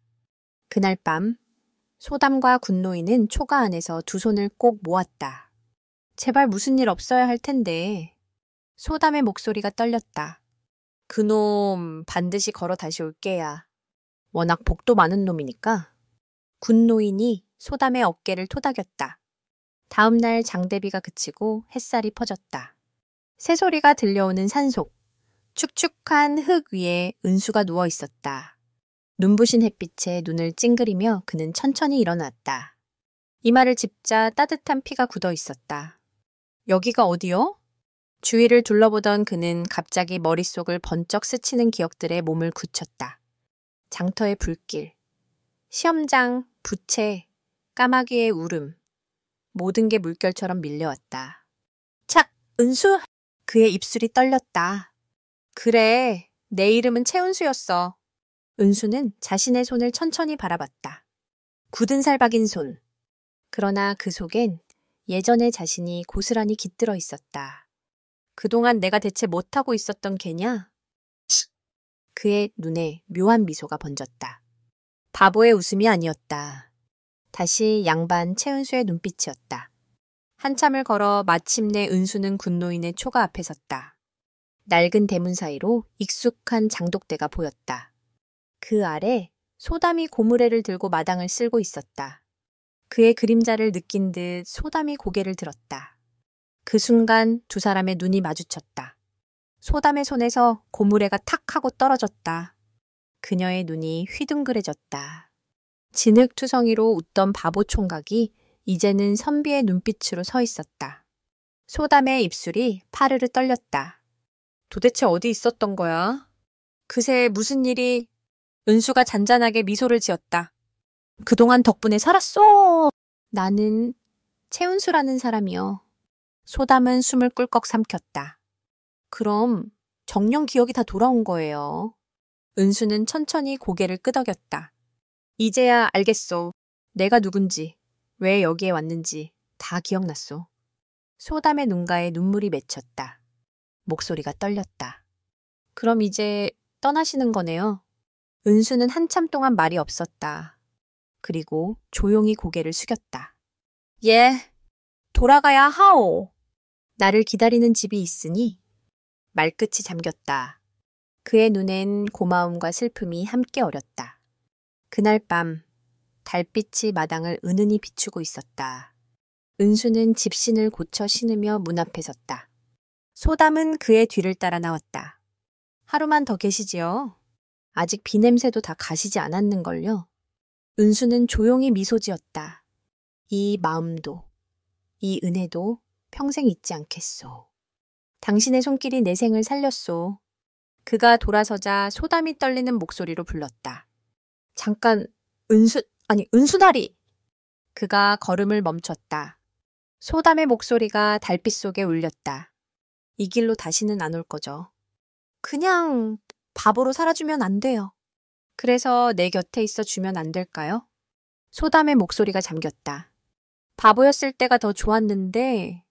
S1: 그날 밤 소담과 군노인은 초가 안에서 두 손을 꼭 모았다. 제발 무슨 일 없어야 할 텐데. 소담의 목소리가 떨렸다. 그놈 반드시 걸어 다시 올게야. 워낙 복도 많은 놈이니까. 군노인이 소담의 어깨를 토닥였다. 다음 날 장대비가 그치고 햇살이 퍼졌다. 새소리가 들려오는 산속. 축축한 흙 위에 은수가 누워 있었다. 눈부신 햇빛에 눈을 찡그리며 그는 천천히 일어났다. 이마를 짚자 따뜻한 피가 굳어 있었다. 여기가 어디요? 주위를 둘러보던 그는 갑자기 머릿속을 번쩍 스치는 기억들에 몸을 굳혔다. 장터의 불길, 시험장, 부채, 까마귀의 울음, 모든 게 물결처럼 밀려왔다. 착! 은수! 그의 입술이 떨렸다. 그래, 내 이름은 채은수였어. 은수는 자신의 손을 천천히 바라봤다. 굳은 살 박인 손. 그러나 그 속엔 예전의 자신이 고스란히 깃들어 있었다. 그동안 내가 대체 못하고 있었던 개냐? 그의 눈에 묘한 미소가 번졌다. 바보의 웃음이 아니었다. 다시 양반 채은수의 눈빛이었다. 한참을 걸어 마침내 은수는 군노인의 초가 앞에 섰다. 낡은 대문 사이로 익숙한 장독대가 보였다. 그 아래 소담이 고무래를 들고 마당을 쓸고 있었다. 그의 그림자를 느낀 듯 소담이 고개를 들었다. 그 순간 두 사람의 눈이 마주쳤다. 소담의 손에서 고무래가 탁 하고 떨어졌다. 그녀의 눈이 휘둥그레졌다. 진흙투성이로 웃던 바보 총각이 이제는 선비의 눈빛으로 서 있었다. 소담의 입술이 파르르 떨렸다. 도대체 어디 있었던 거야? 그새 무슨 일이... 은수가 잔잔하게 미소를 지었다. 그동안 덕분에 살았어. 나는 채은수라는 사람이요. 소담은 숨을 꿀꺽 삼켰다. 그럼 정령 기억이 다 돌아온 거예요. 은수는 천천히 고개를 끄덕였다. 이제야 알겠소. 내가 누군지, 왜 여기에 왔는지 다 기억났소. 소담의 눈가에 눈물이 맺혔다. 목소리가 떨렸다. 그럼 이제 떠나시는 거네요. 은수는 한참 동안 말이 없었다. 그리고 조용히 고개를 숙였다. 예, 돌아가야 하오. 나를 기다리는 집이 있으니 말끝이 잠겼다. 그의 눈엔 고마움과 슬픔이 함께 어렸다. 그날 밤 달빛이 마당을 은은히 비추고 있었다. 은수는 집신을 고쳐 신으며 문 앞에 섰다. 소담은 그의 뒤를 따라 나왔다. 하루만 더 계시지요? 아직 비냄새도 다 가시지 않았는걸요. 은수는 조용히 미소 지었다. 이 마음도, 이 은혜도 평생 잊지 않겠소. 당신의 손길이 내 생을 살렸소. 그가 돌아서자 소담이 떨리는 목소리로 불렀다. 잠깐, 은수다리! 그가 걸음을 멈췄다. 소담의 목소리가 달빛 속에 울렸다. 이 길로 다시는 안 올 거죠. 그냥 바보로 살아주면 안 돼요. 그래서 내 곁에 있어 주면 안 될까요? 소담의 목소리가 잠겼다. 바보였을 때가 더 좋았는데...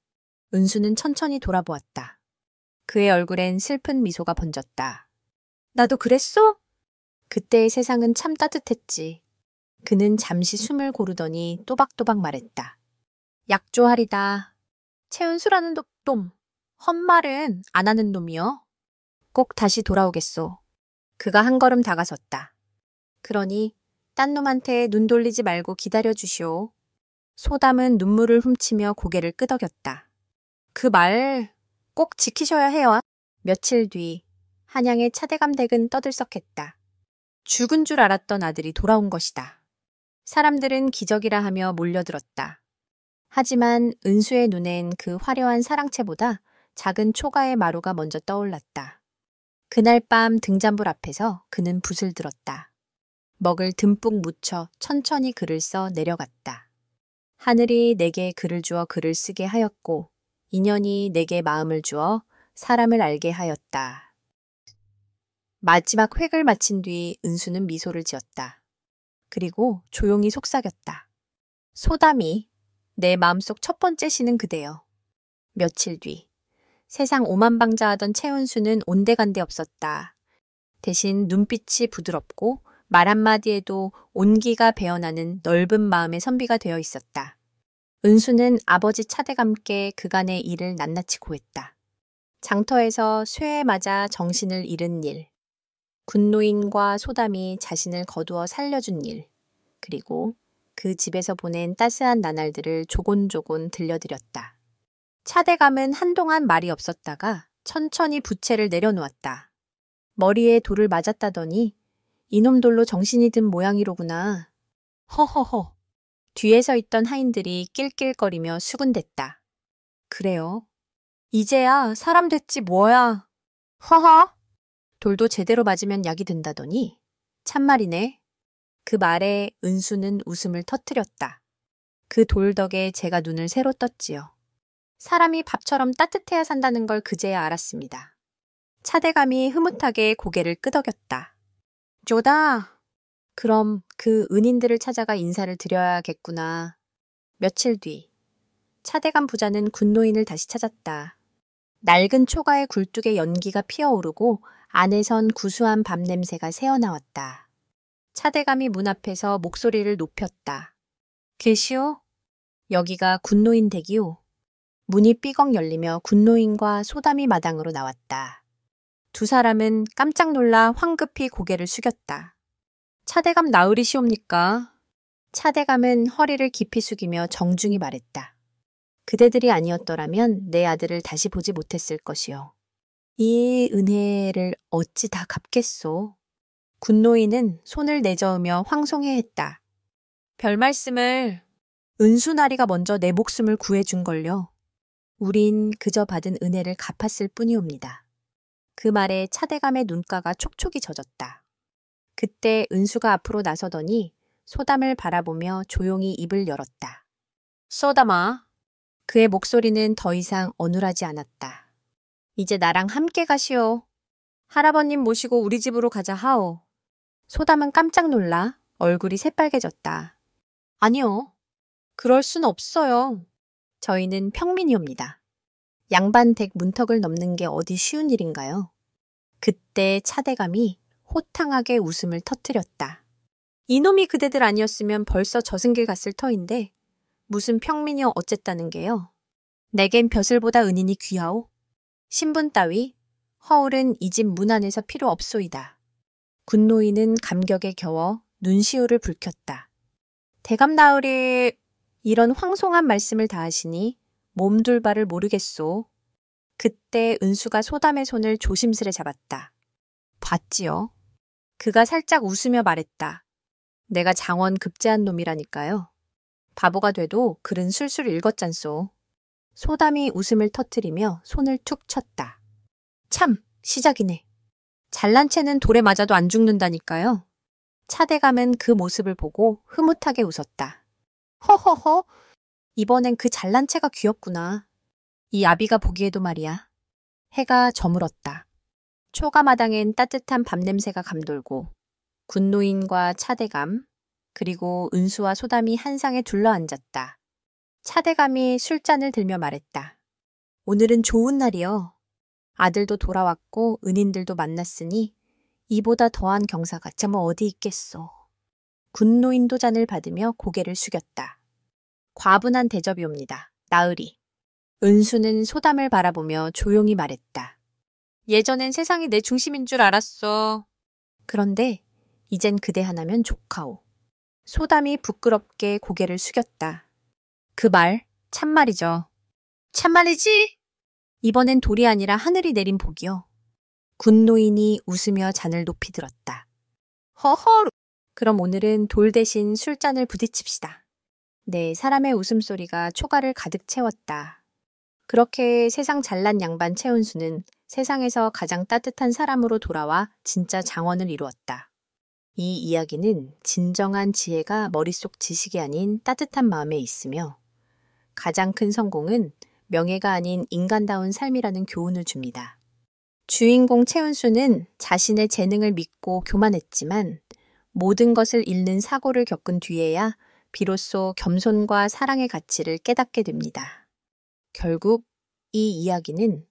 S1: 은수는 천천히 돌아보았다. 그의 얼굴엔 슬픈 미소가 번졌다. 나도 그랬어? 그때의 세상은 참 따뜻했지. 그는 잠시 숨을 고르더니 또박또박 말했다. 약조하리다. 채은수라는 놈. 헛말은 안 하는 놈이요. 꼭 다시 돌아오겠소. 그가 한 걸음 다가섰다. 그러니 딴 놈한테 눈 돌리지 말고 기다려주시오. 소담은 눈물을 훔치며 고개를 끄덕였다. 그 말 꼭 지키셔야 해요. 며칠 뒤 한양의 차대감 댁은 떠들썩했다. 죽은 줄 알았던 아들이 돌아온 것이다. 사람들은 기적이라 하며 몰려들었다. 하지만 은수의 눈엔 그 화려한 사랑채보다 작은 초가의 마루가 먼저 떠올랐다. 그날 밤 등잔불 앞에서 그는 붓을 들었다. 먹을 듬뿍 묻혀 천천히 글을 써 내려갔다. 하늘이 내게 글을 주어 글을 쓰게 하였고 인연이 내게 마음을 주어 사람을 알게 하였다. 마지막 획을 마친 뒤 은수는 미소를 지었다. 그리고 조용히 속삭였다. 소담이, 내 마음속 첫 번째 시는 그대여. 며칠 뒤, 세상 오만방자하던 채은수는 온데간데 없었다. 대신 눈빛이 부드럽고 말 한마디에도 온기가 배어나는 넓은 마음의 선비가 되어 있었다. 은수는 아버지 차대감께 그간의 일을 낱낱이 고했다. 장터에서 쇠에 맞아 정신을 잃은 일, 군노인과 소담이 자신을 거두어 살려준 일, 그리고 그 집에서 보낸 따스한 나날들을 조곤조곤 들려드렸다. 차대감은 한동안 말이 없었다가 천천히 부채를 내려놓았다. 머리에 돌을 맞았다더니 이놈 돌로 정신이 든 모양이로구나. 허허허. 뒤에서 있던 하인들이 낄낄거리며 수군댔다. 그래요. 이제야 사람 됐지 뭐야. 허허. 돌도 제대로 맞으면 약이 된다더니 참말이네. 그 말에 은수는 웃음을 터뜨렸다. 그 돌 덕에 제가 눈을 새로 떴지요. 사람이 밥처럼 따뜻해야 산다는 걸 그제야 알았습니다. 차대감이 흐뭇하게 고개를 끄덕였다. 쪼다. 그럼 그 은인들을 찾아가 인사를 드려야겠구나. 며칠 뒤, 차대감 부자는 군노인을 다시 찾았다. 낡은 초가의 굴뚝에 연기가 피어오르고 안에선 구수한 밥 냄새가 새어나왔다. 차대감이 문 앞에서 목소리를 높였다. 계시오? 여기가 군노인 댁이오. 문이 삐걱 열리며 군노인과 소담이 마당으로 나왔다. 두 사람은 깜짝 놀라 황급히 고개를 숙였다. 차대감 나으리시옵니까? 차대감은 허리를 깊이 숙이며 정중히 말했다. 그대들이 아니었더라면 내 아들을 다시 보지 못했을 것이요. 이 은혜를 어찌 다 갚겠소? 군노인은 손을 내저으며 황송해했다. 별 말씀을. 은수나리가 먼저 내 목숨을 구해준걸요. 우린 그저 받은 은혜를 갚았을 뿐이옵니다. 그 말에 차대감의 눈가가 촉촉이 젖었다. 그때 은수가 앞으로 나서더니 소담을 바라보며 조용히 입을 열었다. 소담아. 그의 목소리는 더 이상 어눌하지 않았다. 이제 나랑 함께 가시오. 할아버님 모시고 우리 집으로 가자 하오. 소담은 깜짝 놀라 얼굴이 새빨개졌다. 아니요. 그럴 순 없어요. 저희는 평민이옵니다. 양반 댁 문턱을 넘는 게 어디 쉬운 일인가요? 그때 차대감이 호탕하게 웃음을 터뜨렸다. 이놈이 그대들 아니었으면 벌써 저승길 갔을 터인데 무슨 평민이여 어쨌다는 게요. 내겐 벼슬보다 은인이 귀하오. 신분 따위 허울은 이 집 문 안에서 필요 없소이다. 군노인은 감격에 겨워 눈시울을 붉혔다. 대감 나으리 이런 황송한 말씀을 다 하시니 몸둘 바를 모르겠소. 그때 은수가 소담의 손을 조심스레 잡았다. 봤지요? 그가 살짝 웃으며 말했다. 내가 장원 급제한 놈이라니까요. 바보가 돼도 글은 술술 읽었잖소. 소담이 웃음을 터뜨리며 손을 툭 쳤다. 참, 시작이네. 잘난 채는 돌에 맞아도 안 죽는다니까요. 차대감은 그 모습을 보고 흐뭇하게 웃었다. 허허허, 이번엔 그 잘난 채가 귀엽구나. 이 아비가 보기에도 말이야. 해가 저물었다. 초가마당엔 따뜻한 밤냄새가 감돌고 군노인과 차대감 그리고 은수와 소담이 한 상에 둘러앉았다. 차대감이 술잔을 들며 말했다. 오늘은 좋은 날이여. 아들도 돌아왔고 은인들도 만났으니 이보다 더한 경사가 참 어디 있겠소. 군노인도 잔을 받으며 고개를 숙였다. 과분한 대접이옵니다. 나으리. 은수는 소담을 바라보며 조용히 말했다. 예전엔 세상이 내 중심인 줄 알았어. 그런데 이젠 그대 하나면 족하오. 소담이 부끄럽게 고개를 숙였다. 그 말 참말이죠. 참말이지? 이번엔 돌이 아니라 하늘이 내린 복이요. 군노인이 웃으며 잔을 높이 들었다. 허허! 그럼 오늘은 돌 대신 술잔을 부딪힙시다. 네, 사람의 웃음소리가 초가를 가득 채웠다. 그렇게 세상 잘난 양반 채은수는 세상에서 가장 따뜻한 사람으로 돌아와 진짜 장원을 이루었다. 이 이야기는 진정한 지혜가 머릿속 지식이 아닌 따뜻한 마음에 있으며 가장 큰 성공은 명예가 아닌 인간다운 삶이라는 교훈을 줍니다. 주인공 채은수는 자신의 재능을 믿고 교만했지만 모든 것을 잃는 사고를 겪은 뒤에야 비로소 겸손과 사랑의 가치를 깨닫게 됩니다. 결국 이 이야기는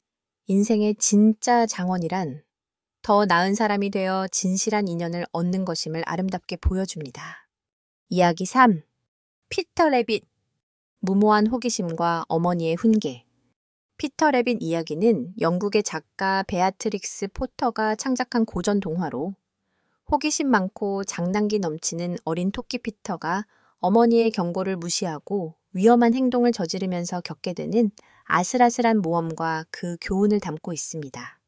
S1: 인생의 진짜 장원이란 더 나은 사람이 되어 진실한 인연을 얻는 것임을 아름답게 보여줍니다. 이야기 3. 피터 레빗. 무모한 호기심과 어머니의 훈계. 피터 레빗 이야기는 영국의 작가 베아트릭스 포터가 창작한 고전 동화로 호기심 많고 장난기 넘치는 어린 토끼 피터가 어머니의 경고를 무시하고 위험한 행동을 저지르면서 겪게 되는 아슬아슬한 모험과 그 교훈을 담고 있습니다.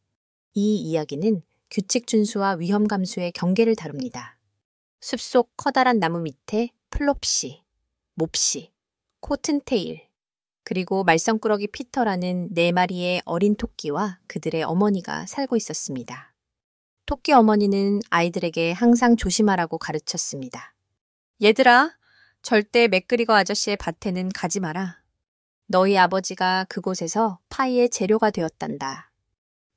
S1: 이 이야기는 규칙 준수와 위험 감수의 경계를 다룹니다. 숲속 커다란 나무 밑에 플롭시, 몹시, 코튼테일, 그리고 말썽꾸러기 피터라는 4마리의 어린 토끼와 그들의 어머니가 살고 있었습니다. 토끼 어머니는 아이들에게 항상 조심하라고 가르쳤습니다. 얘들아, 절대 맥그리거 아저씨의 밭에는 가지 마라. 너희 아버지가 그곳에서 파이의 재료가 되었단다.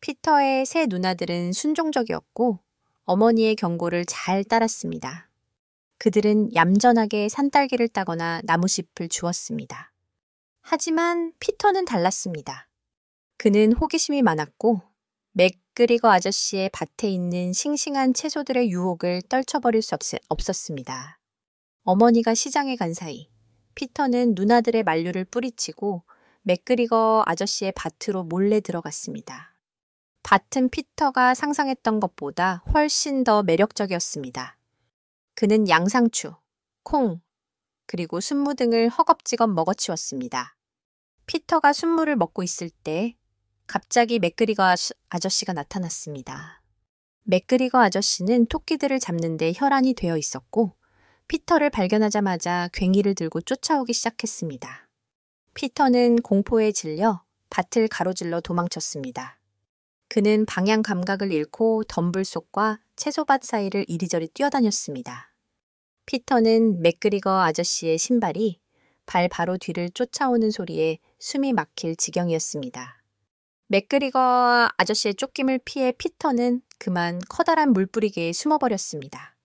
S1: 피터의 세 누나들은 순종적이었고 어머니의 경고를 잘 따랐습니다. 그들은 얌전하게 산딸기를 따거나 나무잎을 주웠습니다. 하지만 피터는 달랐습니다. 그는 호기심이 많았고 맥그리거 아저씨의 밭에 있는 싱싱한 채소들의 유혹을 떨쳐버릴 수 없었습니다. 어머니가 시장에 간 사이 피터는 누나들의 만류를 뿌리치고 맥그리거 아저씨의 밭으로 몰래 들어갔습니다. 밭은 피터가 상상했던 것보다 훨씬 더 매력적이었습니다. 그는 양상추, 콩, 그리고 순무 등을 허겁지겁 먹어치웠습니다. 피터가 순무를 먹고 있을 때 갑자기 맥그리거 아저씨가 나타났습니다. 맥그리거 아저씨는 토끼들을 잡는 데 혈안이 되어 있었고 피터를 발견하자마자 괭이를 들고 쫓아오기 시작했습니다. 피터는 공포에 질려 밭을 가로질러 도망쳤습니다. 그는 방향 감각을 잃고 덤불 속과 채소밭 사이를 이리저리 뛰어다녔습니다. 피터는 맥그리거 아저씨의 신발이 발 바로 뒤를 쫓아오는 소리에 숨이 막힐 지경이었습니다. 맥그리거 아저씨의 쫓김을 피해 피터는 그만 커다란 물뿌리개에 숨어버렸습니다.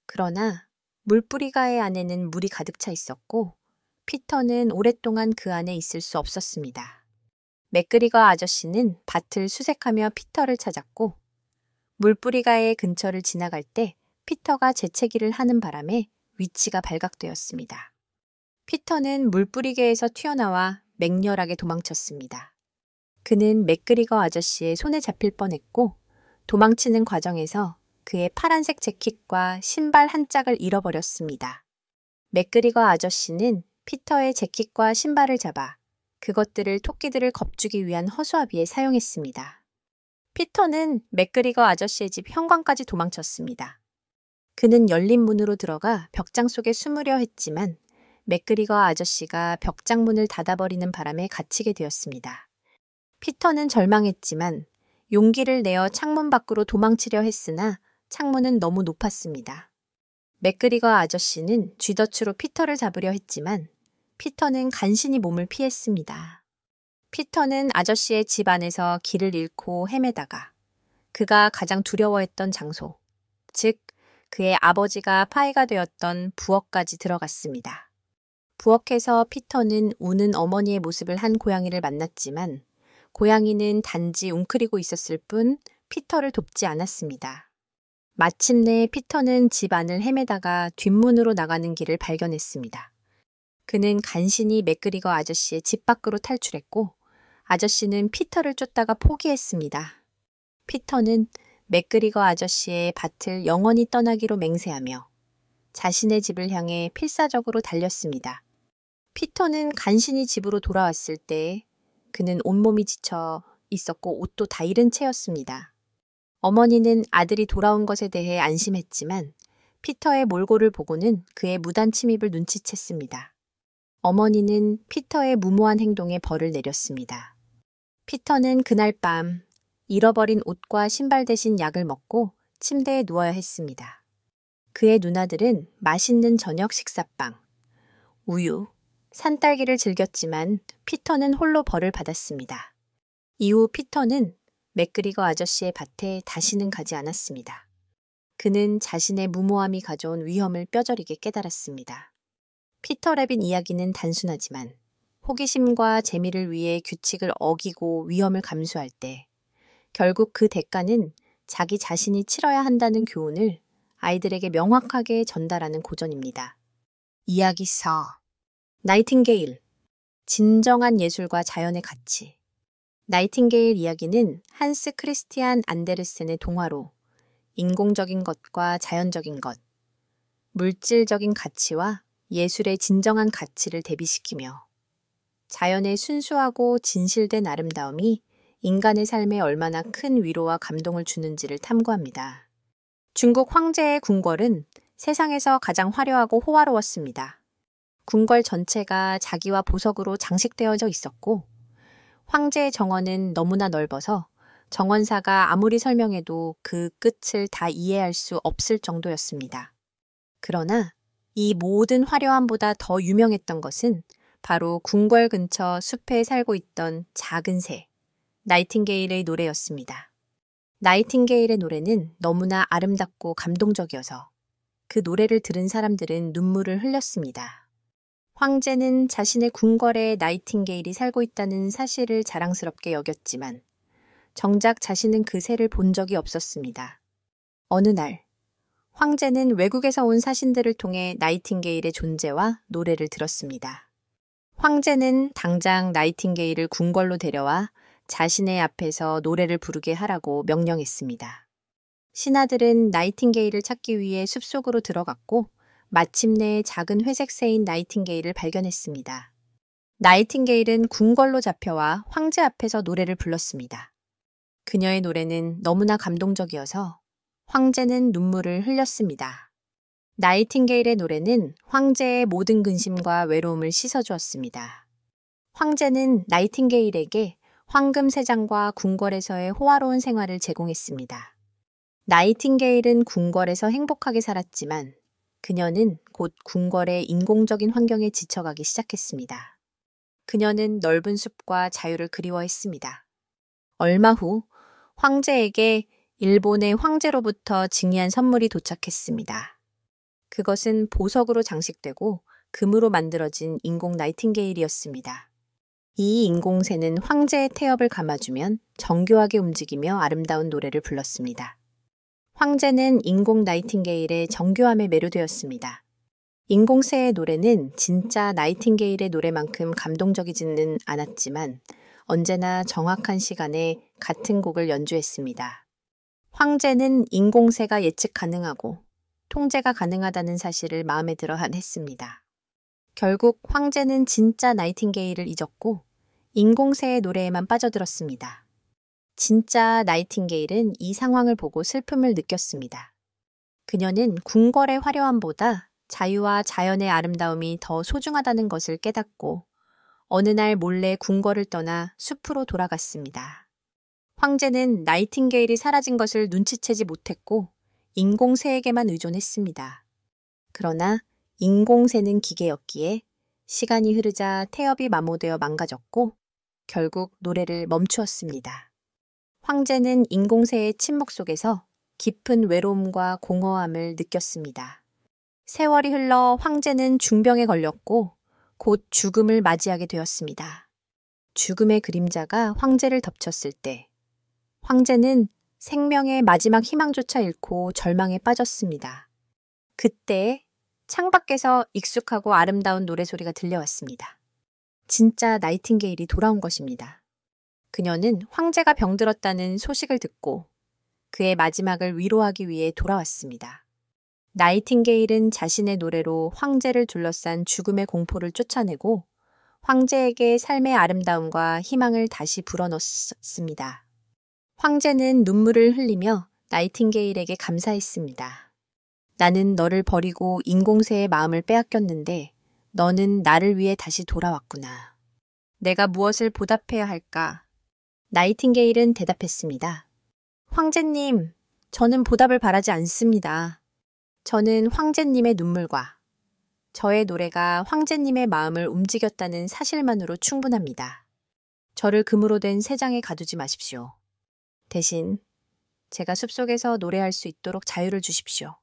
S1: 그러나 물뿌리가의 안에는 물이 가득 차 있었고 피터는 오랫동안 그 안에 있을 수 없었습니다. 맥그리거 아저씨는 밭을 수색하며 피터를 찾았고 물뿌리가의 근처를 지나갈 때 피터가 재채기를 하는 바람에 위치가 발각되었습니다. 피터는 물뿌리개에서 튀어나와 맹렬하게 도망쳤습니다. 그는 맥그리거 아저씨의 손에 잡힐 뻔했고 도망치는 과정에서 그의 파란색 재킷과 신발 한 짝을 잃어버렸습니다. 맥그리거 아저씨는 피터의 재킷과 신발을 잡아 그것들을 토끼들을 겁주기 위한 허수아비에 사용했습니다. 피터는 맥그리거 아저씨의 집 현관까지 도망쳤습니다. 그는 열린 문으로 들어가 벽장 속에 숨으려 했지만 맥그리거 아저씨가 벽장문을 닫아버리는 바람에 갇히게 되었습니다. 피터는 절망했지만 용기를 내어 창문 밖으로 도망치려 했으나 창문은 너무 높았습니다. 맥그리거 아저씨는 쥐덫으로 피터를 잡으려 했지만 피터는 간신히 몸을 피했습니다. 피터는 아저씨의 집 안에서 길을 잃고 헤매다가 그가 가장 두려워했던 장소, 즉 그의 아버지가 파이가 되었던 부엌까지 들어갔습니다. 부엌에서 피터는 우는 어머니의 모습을 한 고양이를 만났지만 고양이는 단지 웅크리고 있었을 뿐 피터를 돕지 않았습니다. 마침내 피터는 집 안을 헤매다가 뒷문으로 나가는 길을 발견했습니다. 그는 간신히 맥그리거 아저씨의 집 밖으로 탈출했고 아저씨는 피터를 쫓다가 포기했습니다. 피터는 맥그리거 아저씨의 밭을 영원히 떠나기로 맹세하며 자신의 집을 향해 필사적으로 달렸습니다. 피터는 간신히 집으로 돌아왔을 때 그는 온몸이 지쳐 있었고 옷도 다 잃은 채였습니다. 어머니는 아들이 돌아온 것에 대해 안심했지만 피터의 몰골을 보고는 그의 무단 침입을 눈치챘습니다. 어머니는 피터의 무모한 행동에 벌을 내렸습니다. 피터는 그날 밤 잃어버린 옷과 신발 대신 약을 먹고 침대에 누워야 했습니다. 그의 누나들은 맛있는 저녁 식사빵, 우유, 산딸기를 즐겼지만 피터는 홀로 벌을 받았습니다. 이후 피터는 맥그리거 아저씨의 밭에 다시는 가지 않았습니다. 그는 자신의 무모함이 가져온 위험을 뼈저리게 깨달았습니다. 피터 래빗 이야기는 단순하지만 호기심과 재미를 위해 규칙을 어기고 위험을 감수할 때 결국 그 대가는 자기 자신이 치러야 한다는 교훈을 아이들에게 명확하게 전달하는 고전입니다. 이야기 4. 나이팅게일, 진정한 예술과 자연의 가치. 나이팅게일 이야기는 한스 크리스티안 안데르센의 동화로 인공적인 것과 자연적인 것, 물질적인 가치와 예술의 진정한 가치를 대비시키며 자연의 순수하고 진실된 아름다움이 인간의 삶에 얼마나 큰 위로와 감동을 주는지를 탐구합니다. 중국 황제의 궁궐은 세상에서 가장 화려하고 호화로웠습니다. 궁궐 전체가 자기와 보석으로 장식되어져 있었고 황제의 정원은 너무나 넓어서 정원사가 아무리 설명해도 그 끝을 다 이해할 수 없을 정도였습니다. 그러나 이 모든 화려함보다 더 유명했던 것은 바로 궁궐 근처 숲에 살고 있던 작은 새, 나이팅게일의 노래였습니다. 나이팅게일의 노래는 너무나 아름답고 감동적이어서 그 노래를 들은 사람들은 눈물을 흘렸습니다. 황제는 자신의 궁궐에 나이팅게일이 살고 있다는 사실을 자랑스럽게 여겼지만 정작 자신은 그 새를 본 적이 없었습니다. 어느 날 황제는 외국에서 온 사신들을 통해 나이팅게일의 존재와 노래를 들었습니다. 황제는 당장 나이팅게일을 궁궐로 데려와 자신의 앞에서 노래를 부르게 하라고 명령했습니다. 신하들은 나이팅게일을 찾기 위해 숲속으로 들어갔고 마침내 작은 회색 새인 나이팅게일을 발견했습니다. 나이팅게일은 궁궐로 잡혀와 황제 앞에서 노래를 불렀습니다. 그녀의 노래는 너무나 감동적이어서 황제는 눈물을 흘렸습니다. 나이팅게일의 노래는 황제의 모든 근심과 외로움을 씻어주었습니다. 황제는 나이팅게일에게 황금 세장과 궁궐에서의 호화로운 생활을 제공했습니다. 나이팅게일은 궁궐에서 행복하게 살았지만 그녀는 곧 궁궐의 인공적인 환경에 지쳐가기 시작했습니다. 그녀는 넓은 숲과 자유를 그리워했습니다. 얼마 후 황제에게 일본의 황제로부터 증이한 선물이 도착했습니다. 그것은 보석으로 장식되고 금으로 만들어진 인공 나이팅게일이었습니다. 이 인공새는 황제의 태엽을 감아주면 정교하게 움직이며 아름다운 노래를 불렀습니다. 황제는 인공 나이팅게일의 정교함에 매료되었습니다. 인공새의 노래는 진짜 나이팅게일의 노래만큼 감동적이지는 않았지만 언제나 정확한 시간에 같은 곡을 연주했습니다. 황제는 인공새가 예측 가능하고 통제가 가능하다는 사실을 마음에 들어 했습니다. 결국 황제는 진짜 나이팅게일을 잊었고 인공새의 노래에만 빠져들었습니다. 진짜 나이팅게일은 이 상황을 보고 슬픔을 느꼈습니다. 그녀는 궁궐의 화려함보다 자유와 자연의 아름다움이 더 소중하다는 것을 깨닫고 어느 날 몰래 궁궐을 떠나 숲으로 돌아갔습니다. 황제는 나이팅게일이 사라진 것을 눈치채지 못했고 인공새에게만 의존했습니다. 그러나 인공새는 기계였기에 시간이 흐르자 태엽이 마모되어 망가졌고 결국 노래를 멈추었습니다. 황제는 인공새의 침묵 속에서 깊은 외로움과 공허함을 느꼈습니다. 세월이 흘러 황제는 중병에 걸렸고 곧 죽음을 맞이하게 되었습니다. 죽음의 그림자가 황제를 덮쳤을 때 황제는 생명의 마지막 희망조차 잃고 절망에 빠졌습니다. 그때 창밖에서 익숙하고 아름다운 노래소리가 들려왔습니다. 진짜 나이팅게일이 돌아온 것입니다. 그녀는 황제가 병들었다는 소식을 듣고 그의 마지막을 위로하기 위해 돌아왔습니다. 나이팅게일은 자신의 노래로 황제를 둘러싼 죽음의 공포를 쫓아내고 황제에게 삶의 아름다움과 희망을 다시 불어넣었습니다. 황제는 눈물을 흘리며 나이팅게일에게 감사했습니다. 나는 너를 버리고 인공새의 마음을 빼앗겼는데 너는 나를 위해 다시 돌아왔구나. 내가 무엇을 보답해야 할까? 나이팅게일은 대답했습니다. 황제님, 저는 보답을 바라지 않습니다. 저는 황제님의 눈물과 저의 노래가 황제님의 마음을 움직였다는 사실만으로 충분합니다. 저를 금으로 된 새 장에 가두지 마십시오. 대신 제가 숲속에서 노래할 수 있도록 자유를 주십시오.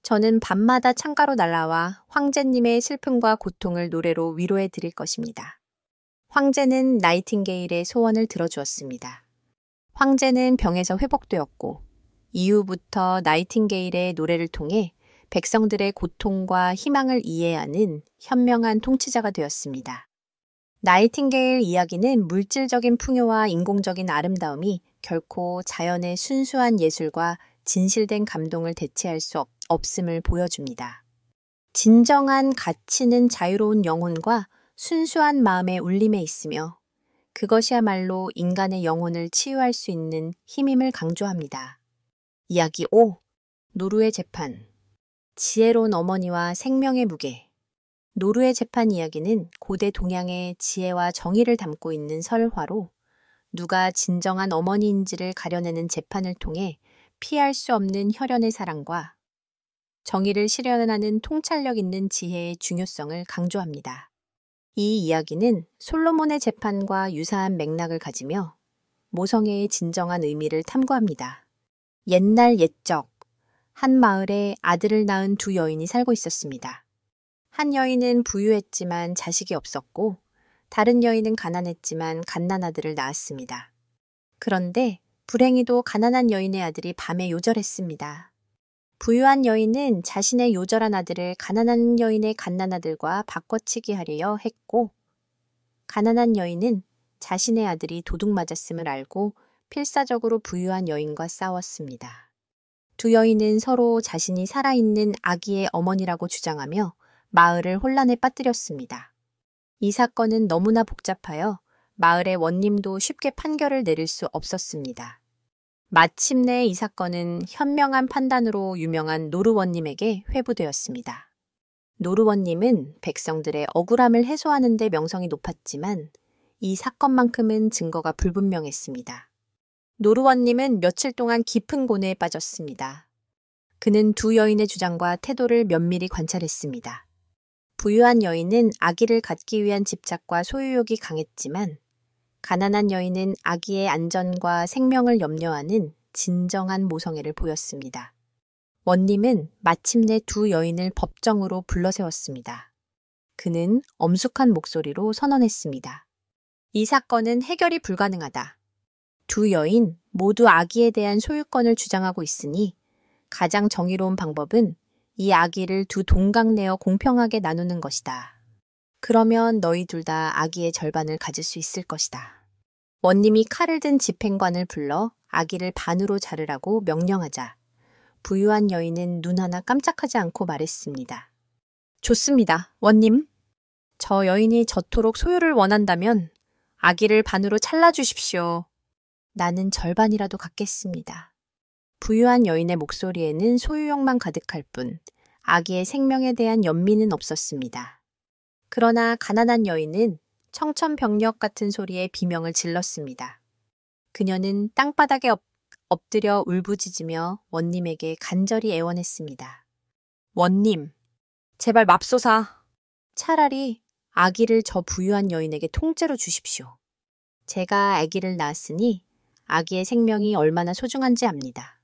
S1: 저는 밤마다 창가로 날아와 황제님의 슬픔과 고통을 노래로 위로해 드릴 것입니다. 황제는 나이팅게일의 소원을 들어주었습니다. 황제는 병에서 회복되었고 이후부터 나이팅게일의 노래를 통해 백성들의 고통과 희망을 이해하는 현명한 통치자가 되었습니다. 나이팅게일 이야기는 물질적인 풍요와 인공적인 아름다움이 결코 자연의 순수한 예술과 진실된 감동을 대체할 수 없음을 보여줍니다. 진정한 가치는 자유로운 영혼과 순수한 마음의 울림에 있으며 그것이야말로 인간의 영혼을 치유할 수 있는 힘임을 강조합니다. 이야기 5. 노루의 재판. 지혜로운 어머니와 생명의 무게. 노루의 재판 이야기는 고대 동양의 지혜와 정의를 담고 있는 설화로 누가 진정한 어머니인지를 가려내는 재판을 통해 피할 수 없는 혈연의 사랑과 정의를 실현하는 통찰력 있는 지혜의 중요성을 강조합니다. 이 이야기는 솔로몬의 재판과 유사한 맥락을 가지며 모성애의 진정한 의미를 탐구합니다. 옛날 옛적, 한 마을에 아들을 낳은 두 여인이 살고 있었습니다. 한 여인은 부유했지만 자식이 없었고 다른 여인은 가난했지만 갓난아들을 낳았습니다. 그런데 불행히도 가난한 여인의 아들이 밤에 요절했습니다. 부유한 여인은 자신의 요절한 아들을 가난한 여인의 갓난아들과 바꿔치기 하려 했고 가난한 여인은 자신의 아들이 도둑 맞았음을 알고 필사적으로 부유한 여인과 싸웠습니다. 두 여인은 서로 자신이 살아있는 아기의 어머니라고 주장하며 마을을 혼란에 빠뜨렸습니다. 이 사건은 너무나 복잡하여 마을의 원님도 쉽게 판결을 내릴 수 없었습니다. 마침내 이 사건은 현명한 판단으로 유명한 노루원님에게 회부되었습니다. 노루원님은 백성들의 억울함을 해소하는 데 명성이 높았지만 이 사건만큼은 증거가 불분명했습니다. 노루원님은 며칠 동안 깊은 고뇌에 빠졌습니다. 그는 두 여인의 주장과 태도를 면밀히 관찰했습니다. 부유한 여인은 아기를 갖기 위한 집착과 소유욕이 강했지만 가난한 여인은 아기의 안전과 생명을 염려하는 진정한 모성애를 보였습니다. 원님은 마침내 두 여인을 법정으로 불러세웠습니다. 그는 엄숙한 목소리로 선언했습니다. 이 사건은 해결이 불가능하다. 두 여인 모두 아기에 대한 소유권을 주장하고 있으니 가장 정의로운 방법은 이 아기를 두 동강 내어 공평하게 나누는 것이다. 그러면 너희 둘 다 아기의 절반을 가질 수 있을 것이다. 원님이 칼을 든 집행관을 불러 아기를 반으로 자르라고 명령하자 부유한 여인은 눈 하나 깜짝하지 않고 말했습니다. 좋습니다, 원님. 저 여인이 저토록 소유를 원한다면 아기를 반으로 잘라주십시오. 나는 절반이라도 갖겠습니다. 부유한 여인의 목소리에는 소유욕만 가득할 뿐 아기의 생명에 대한 연민은 없었습니다. 그러나 가난한 여인은 청천벽력 같은 소리에 비명을 질렀습니다. 그녀는 땅바닥에 엎드려 울부짖으며 원님에게 간절히 애원했습니다. 원님, 제발 맙소사. 차라리 아기를 저 부유한 여인에게 통째로 주십시오. 제가 아기를 낳았으니 아기의 생명이 얼마나 소중한지 압니다.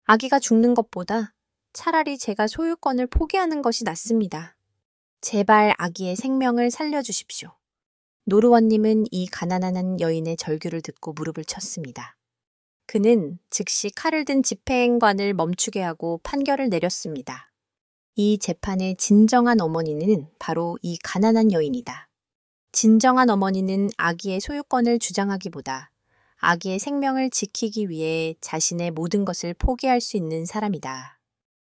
S1: 아기가 죽는 것보다 차라리 제가 소유권을 포기하는 것이 낫습니다. 제발 아기의 생명을 살려주십시오. 노루원님은 이 가난한 여인의 절규를 듣고 무릎을 쳤습니다. 그는 즉시 칼을 든 집행관을 멈추게 하고 판결을 내렸습니다. 이 재판의 진정한 어머니는 바로 이 가난한 여인이다. 진정한 어머니는 아기의 소유권을 주장하기보다 아기의 생명을 지키기 위해 자신의 모든 것을 포기할 수 있는 사람이다.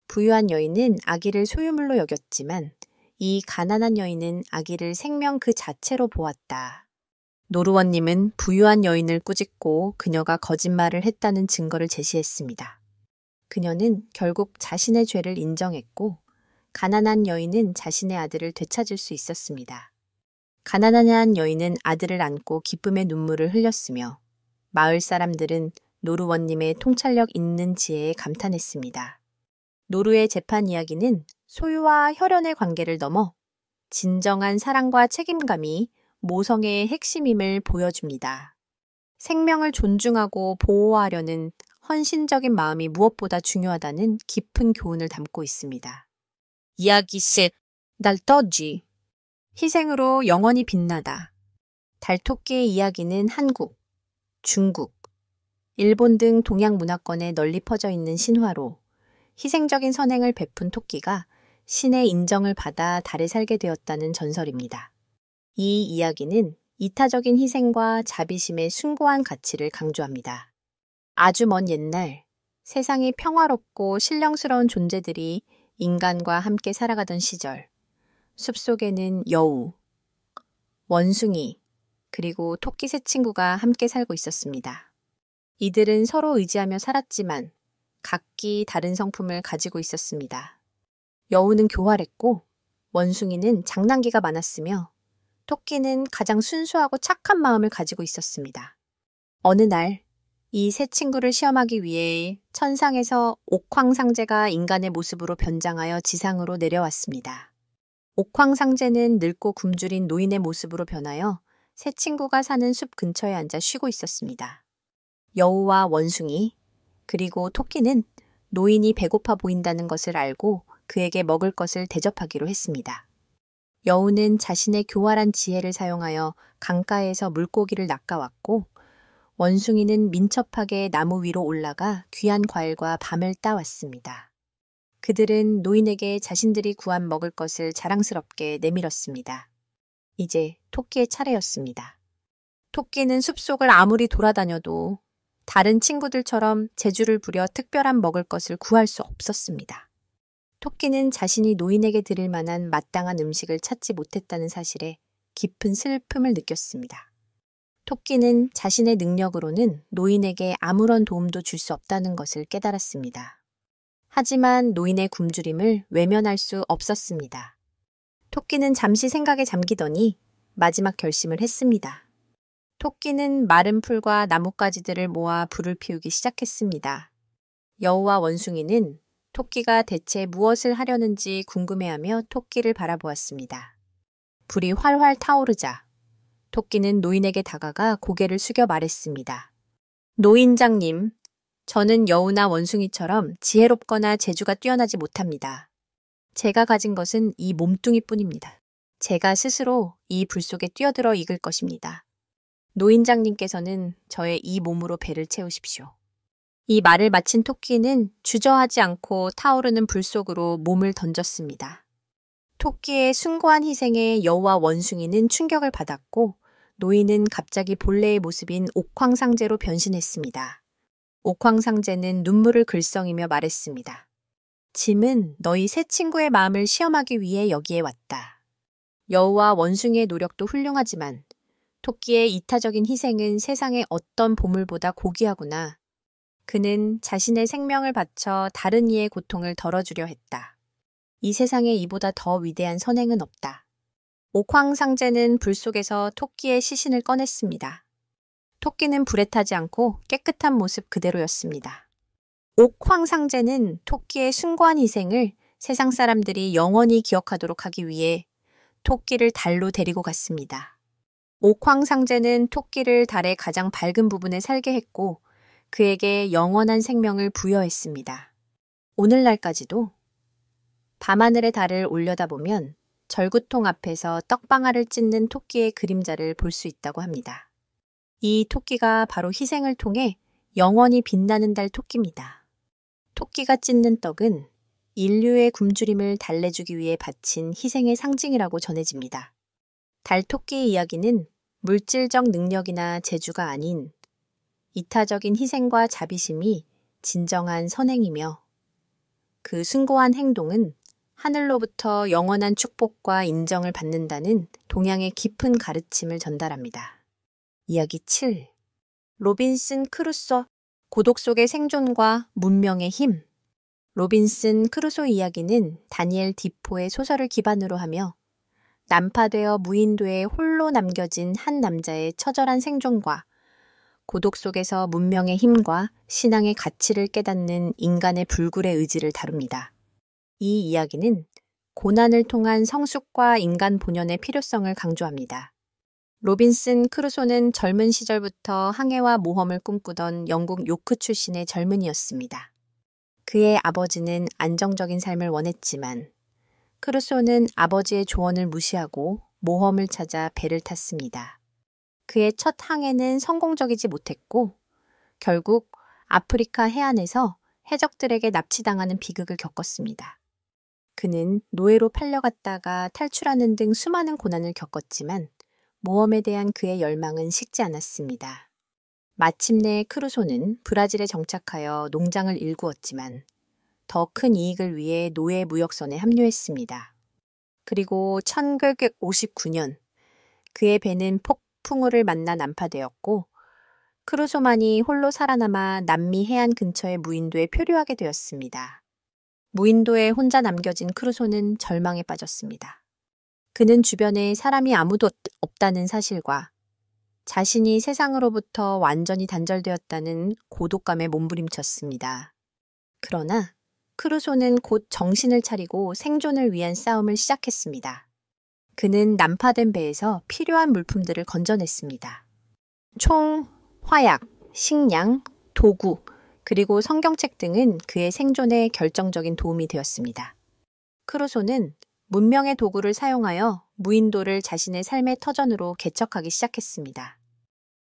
S1: 부유한 여인은 아기를 소유물로 여겼지만 이 가난한 여인은 아기를 생명 그 자체로 보았다. 노루원님은 부유한 여인을 꾸짖고 그녀가 거짓말을 했다는 증거를 제시했습니다. 그녀는 결국 자신의 죄를 인정했고 가난한 여인은 자신의 아들을 되찾을 수 있었습니다. 가난한 여인은 아들을 안고 기쁨의 눈물을 흘렸으며 마을 사람들은 노루원님의 통찰력 있는 지혜에 감탄했습니다. 노르의 재판 이야기는 소유와 혈연의 관계를 넘어 진정한 사랑과 책임감이 모성애의 핵심임을 보여줍니다. 생명을 존중하고 보호하려는 헌신적인 마음이 무엇보다 중요하다는 깊은 교훈을 담고 있습니다. 이야기 셋, 날 떠지. 희생으로 영원히 빛나다. 달토끼의 이야기는 한국, 중국, 일본 등 동양 문화권에 널리 퍼져 있는 신화로 희생적인 선행을 베푼 토끼가 신의 인정을 받아 달에 살게 되었다는 전설입니다. 이 이야기는 이타적인 희생과 자비심의 숭고한 가치를 강조합니다. 아주 먼 옛날, 세상이 평화롭고 신령스러운 존재들이 인간과 함께 살아가던 시절, 숲속에는 여우, 원숭이, 그리고 토끼 세 친구가 함께 살고 있었습니다. 이들은 서로 의지하며 살았지만 각기 다른 성품을 가지고 있었습니다. 여우는 교활했고 원숭이는 장난기가 많았으며 토끼는 가장 순수하고 착한 마음을 가지고 있었습니다. 어느 날, 이 세 친구를 시험하기 위해 천상에서 옥황상제가 인간의 모습으로 변장하여 지상으로 내려왔습니다. 옥황상제는 늙고 굶주린 노인의 모습으로 변하여 세 친구가 사는 숲 근처에 앉아 쉬고 있었습니다. 여우와 원숭이, 그리고 토끼는 노인이 배고파 보인다는 것을 알고 그에게 먹을 것을 대접하기로 했습니다. 여우는 자신의 교활한 지혜를 사용하여 강가에서 물고기를 낚아왔고 원숭이는 민첩하게 나무 위로 올라가 귀한 과일과 밤을 따왔습니다. 그들은 노인에게 자신들이 구한 먹을 것을 자랑스럽게 내밀었습니다. 이제 토끼의 차례였습니다. 토끼는 숲속을 아무리 돌아다녀도 다른 친구들처럼 재주를 부려 특별한 먹을 것을 구할 수 없었습니다. 토끼는 자신이 노인에게 드릴 만한 마땅한 음식을 찾지 못했다는 사실에 깊은 슬픔을 느꼈습니다. 토끼는 자신의 능력으로는 노인에게 아무런 도움도 줄 수 없다는 것을 깨달았습니다. 하지만 노인의 굶주림을 외면할 수 없었습니다. 토끼는 잠시 생각에 잠기더니 마지막 결심을 했습니다. 토끼는 마른 풀과 나뭇가지들을 모아 불을 피우기 시작했습니다. 여우와 원숭이는 토끼가 대체 무엇을 하려는지 궁금해하며 토끼를 바라보았습니다. 불이 활활 타오르자 토끼는 노인에게 다가가 고개를 숙여 말했습니다. 노인장님, 저는 여우나 원숭이처럼 지혜롭거나 재주가 뛰어나지 못합니다. 제가 가진 것은 이 몸뚱이뿐입니다. 제가 스스로 이 불 속에 뛰어들어 익을 것입니다. 노인장님께서는 저의 이 몸으로 배를 채우십시오. 이 말을 마친 토끼는 주저하지 않고 타오르는 불 속으로 몸을 던졌습니다. 토끼의 숭고한 희생에 여우와 원숭이는 충격을 받았고 노인은 갑자기 본래의 모습인 옥황상제로 변신했습니다. 옥황상제는 눈물을 글썽이며 말했습니다. 짐은 너희 세 친구의 마음을 시험하기 위해 여기에 왔다. 여우와 원숭이의 노력도 훌륭하지만 토끼의 이타적인 희생은 세상의 어떤 보물보다 고귀하구나. 그는 자신의 생명을 바쳐 다른 이의 고통을 덜어주려 했다. 이 세상에 이보다 더 위대한 선행은 없다. 옥황상제는 불 속에서 토끼의 시신을 꺼냈습니다. 토끼는 불에 타지 않고 깨끗한 모습 그대로였습니다. 옥황상제는 토끼의 숭고한 희생을 세상 사람들이 영원히 기억하도록 하기 위해 토끼를 달로 데리고 갔습니다. 옥황상제는 토끼를 달의 가장 밝은 부분에 살게 했고 그에게 영원한 생명을 부여했습니다. 오늘날까지도 밤하늘의 달을 올려다보면 절구통 앞에서 떡방아를 찢는 토끼의 그림자를 볼 수 있다고 합니다. 이 토끼가 바로 희생을 통해 영원히 빛나는 달 토끼입니다. 토끼가 찢는 떡은 인류의 굶주림을 달래주기 위해 바친 희생의 상징이라고 전해집니다. 달토끼의 이야기는 물질적 능력이나 재주가 아닌 이타적인 희생과 자비심이 진정한 선행이며 그 숭고한 행동은 하늘로부터 영원한 축복과 인정을 받는다는 동양의 깊은 가르침을 전달합니다. 이야기 7. 로빈슨 크루소, 고독 속의 생존과 문명의 힘. 로빈슨 크루소 이야기는 다니엘 디포의 소설을 기반으로 하며 난파되어 무인도에 홀로 남겨진 한 남자의 처절한 생존과 고독 속에서 문명의 힘과 신앙의 가치를 깨닫는 인간의 불굴의 의지를 다룹니다. 이 이야기는 고난을 통한 성숙과 인간 본연의 필요성을 강조합니다. 로빈슨 크루소는 젊은 시절부터 항해와 모험을 꿈꾸던 영국 요크 출신의 젊은이였습니다. 그의 아버지는 안정적인 삶을 원했지만 크루소는 아버지의 조언을 무시하고 모험을 찾아 배를 탔습니다. 그의 첫 항해는 성공적이지 못했고 결국 아프리카 해안에서 해적들에게 납치당하는 비극을 겪었습니다. 그는 노예로 팔려갔다가 탈출하는 등 수많은 고난을 겪었지만 모험에 대한 그의 열망은 식지 않았습니다. 마침내 크루소는 브라질에 정착하여 농장을 일구었지만 더 큰 이익을 위해 노예 무역선에 합류했습니다. 그리고 1959년 그의 배는 폭풍우를 만나 난파되었고 크루소만이 홀로 살아남아 남미 해안 근처의 무인도에 표류하게 되었습니다. 무인도에 혼자 남겨진 크루소는 절망에 빠졌습니다. 그는 주변에 사람이 아무도 없다는 사실과 자신이 세상으로부터 완전히 단절되었다는 고독감에 몸부림쳤습니다. 그러나 크루소는 곧 정신을 차리고 생존을 위한 싸움을 시작했습니다. 그는 난파된 배에서 필요한 물품들을 건져냈습니다. 총, 화약, 식량, 도구, 그리고 성경책 등은 그의 생존에 결정적인 도움이 되었습니다. 크루소는 문명의 도구를 사용하여 무인도를 자신의 삶의 터전으로 개척하기 시작했습니다.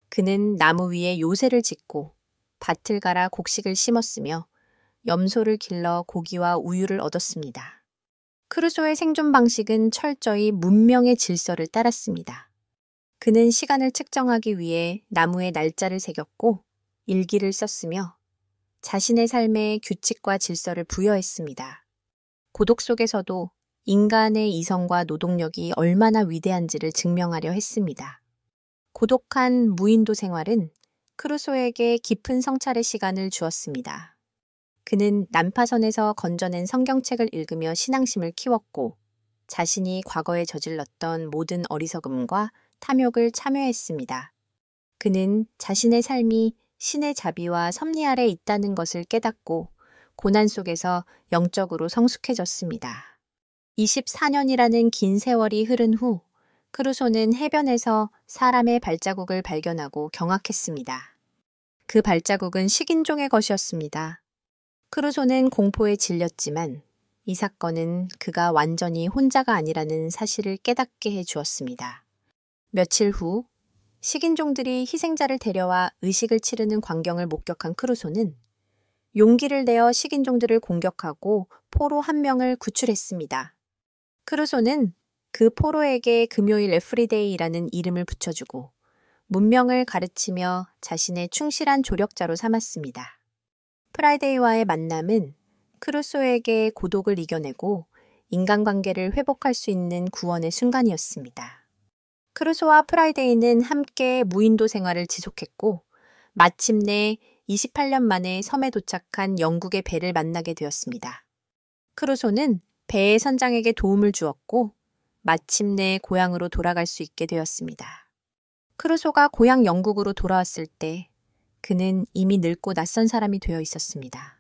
S1: 그는 나무 위에 요새를 짓고 밭을 갈아 곡식을 심었으며 염소를 길러 고기와 우유를 얻었습니다. 크루소의 생존 방식은 철저히 문명의 질서를 따랐습니다. 그는 시간을 측정하기 위해 나무에 날짜를 새겼고 일기를 썼으며 자신의 삶에 규칙과 질서를 부여했습니다. 고독 속에서도 인간의 이성과 노동력이 얼마나 위대한지를 증명하려 했습니다. 고독한 무인도 생활은 크루소에게 깊은 성찰의 시간을 주었습니다. 그는 난파선에서 건져낸 성경책을 읽으며 신앙심을 키웠고 자신이 과거에 저질렀던 모든 어리석음과 탐욕을 참여했습니다. 그는 자신의 삶이 신의 자비와 섭리 아래 있다는 것을 깨닫고 고난 속에서 영적으로 성숙해졌습니다. 24년이라는 긴 세월이 흐른 후 크루소는 해변에서 사람의 발자국을 발견하고 경악했습니다. 그 발자국은 식인종의 것이었습니다. 크루소는 공포에 질렸지만 이 사건은 그가 완전히 혼자가 아니라는 사실을 깨닫게 해 주었습니다. 며칠 후 식인종들이 희생자를 데려와 의식을 치르는 광경을 목격한 크루소는 용기를 내어 식인종들을 공격하고 포로 한 명을 구출했습니다. 크루소는 그 포로에게 금요일 에프리데이라는 이름을 붙여주고 문명을 가르치며 자신의 충실한 조력자로 삼았습니다. 프라이데이와의 만남은 크루소에게 고독을 이겨내고 인간관계를 회복할 수 있는 구원의 순간이었습니다. 크루소와 프라이데이는 함께 무인도 생활을 지속했고 마침내 28년 만에 섬에 도착한 영국의 배를 만나게 되었습니다. 크루소는 배의 선장에게 도움을 주었고 마침내 고향으로 돌아갈 수 있게 되었습니다. 크루소가 고향 영국으로 돌아왔을 때 그는 이미 늙고 낯선 사람이 되어 있었습니다.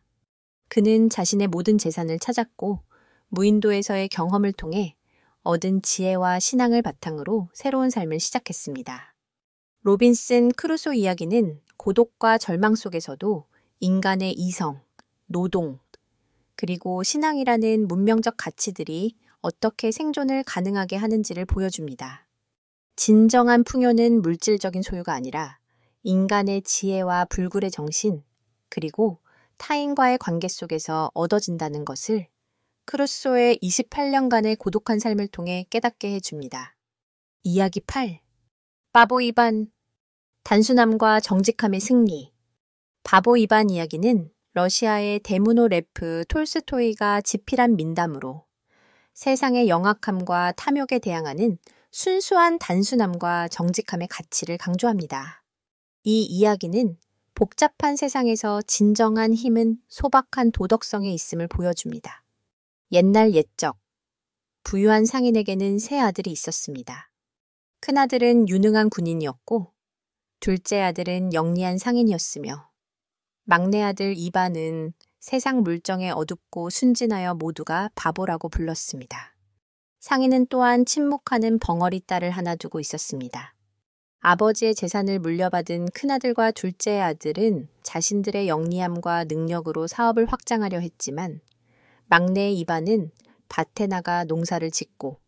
S1: 그는 자신의 모든 재산을 찾았고 무인도에서의 경험을 통해 얻은 지혜와 신앙을 바탕으로 새로운 삶을 시작했습니다. 로빈슨 크루소 이야기는 고독과 절망 속에서도 인간의 이성, 노동, 그리고 신앙이라는 문명적 가치들이 어떻게 생존을 가능하게 하는지를 보여줍니다. 진정한 풍요는 물질적인 소유가 아니라 인간의 지혜와 불굴의 정신, 그리고 타인과의 관계 속에서 얻어진다는 것을 크루소의 28년간의 고독한 삶을 통해 깨닫게 해줍니다. 이야기 8. 바보 이반, 단순함과 정직함의 승리. 바보 이반 이야기는 러시아의 데무노 레프 톨스토이가 지필한 민담으로 세상의 영악함과 탐욕에 대항하는 순수한 단순함과 정직함의 가치를 강조합니다. 이 이야기는 복잡한 세상에서 진정한 힘은 소박한 도덕성에 있음을 보여줍니다. 옛날 옛적, 부유한 상인에게는 세 아들이 있었습니다. 큰아들은 유능한 군인이었고 둘째 아들은 영리한 상인이었으며 막내 아들 이반은 세상 물정에 어둡고 순진하여 모두가 바보라고 불렀습니다. 상인은 또한 침묵하는 벙어리 딸을 하나 두고 있었습니다. 아버지의 재산을 물려받은 큰아들과 둘째 아들은 자신들의 영리함과 능력으로 사업을 확장하려 했지만 막내 이반은 밭에 나가 농사를 짓고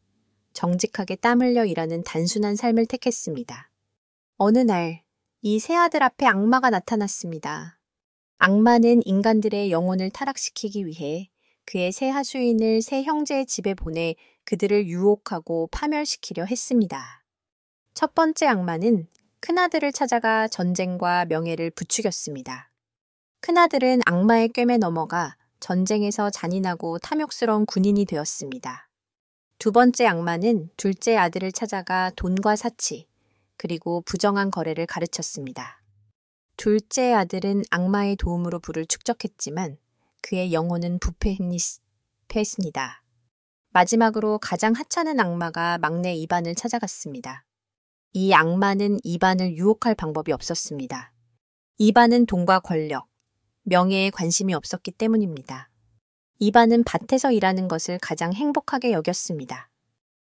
S1: 정직하게 땀 흘려 일하는 단순한 삶을 택했습니다. 어느 날, 이 세 아들 앞에 악마가 나타났습니다. 악마는 인간들의 영혼을 타락시키기 위해 그의 세 하수인을 세 형제의 집에 보내 그들을 유혹하고 파멸시키려 했습니다. 첫 번째 악마는 큰아들을 찾아가 전쟁과 명예를 부추겼습니다. 큰아들은 악마의 꿰매 넘어가 전쟁에서 잔인하고 탐욕스러운 군인이 되었습니다. 두 번째 악마는 둘째 아들을 찾아가 돈과 사치, 그리고 부정한 거래를 가르쳤습니다. 둘째 아들은 악마의 도움으로 부를 축적했지만 그의 영혼은 부패했습니다. 마지막으로 가장 하찮은 악마가 막내 이반을 찾아갔습니다. 이 악마는 이반을 유혹할 방법이 없었습니다. 이반은 돈과 권력, 명예에 관심이 없었기 때문입니다. 이반은 밭에서 일하는 것을 가장 행복하게 여겼습니다.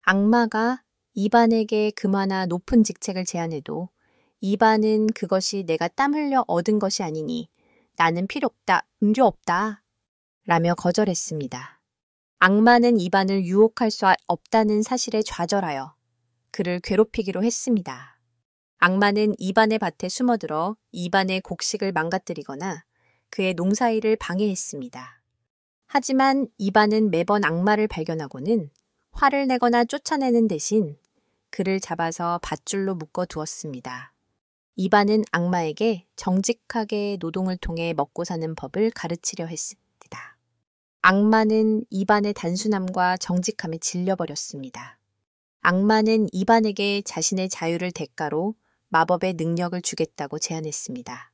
S1: 악마가 이반에게 그마나 높은 직책을 제안해도 이반은 그것이 내가 땀 흘려 얻은 것이 아니니 나는 필요 없다, 음료 없다 라며 거절했습니다. 악마는 이반을 유혹할 수 없다는 사실에 좌절하여 그를 괴롭히기로 했습니다. 악마는 이반의 밭에 숨어들어 이반의 곡식을 망가뜨리거나 그의 농사일을 방해했습니다. 하지만 이반은 매번 악마를 발견하고는 화를 내거나 쫓아내는 대신 그를 잡아서 밧줄로 묶어 두었습니다. 이반은 악마에게 정직하게 노동을 통해 먹고 사는 법을 가르치려 했습니다. 악마는 이반의 단순함과 정직함에 질려버렸습니다. 악마는 이반에게 자신의 자유를 대가로 마법의 능력을 주겠다고 제안했습니다.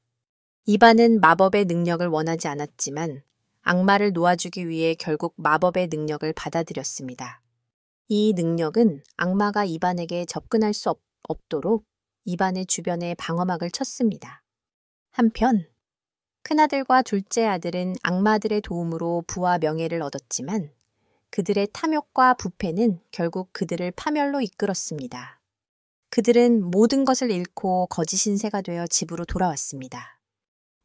S1: 이반은 마법의 능력을 원하지 않았지만 악마를 놓아주기 위해 결국 마법의 능력을 받아들였습니다. 이 능력은 악마가 이반에게 접근할 수 없도록 이반의 주변에 방어막을 쳤습니다. 한편 큰아들과 둘째 아들은 악마들의 도움으로 부와 명예를 얻었지만 그들의 탐욕과 부패는 결국 그들을 파멸로 이끌었습니다. 그들은 모든 것을 잃고 거짓 신세가 되어 집으로 돌아왔습니다.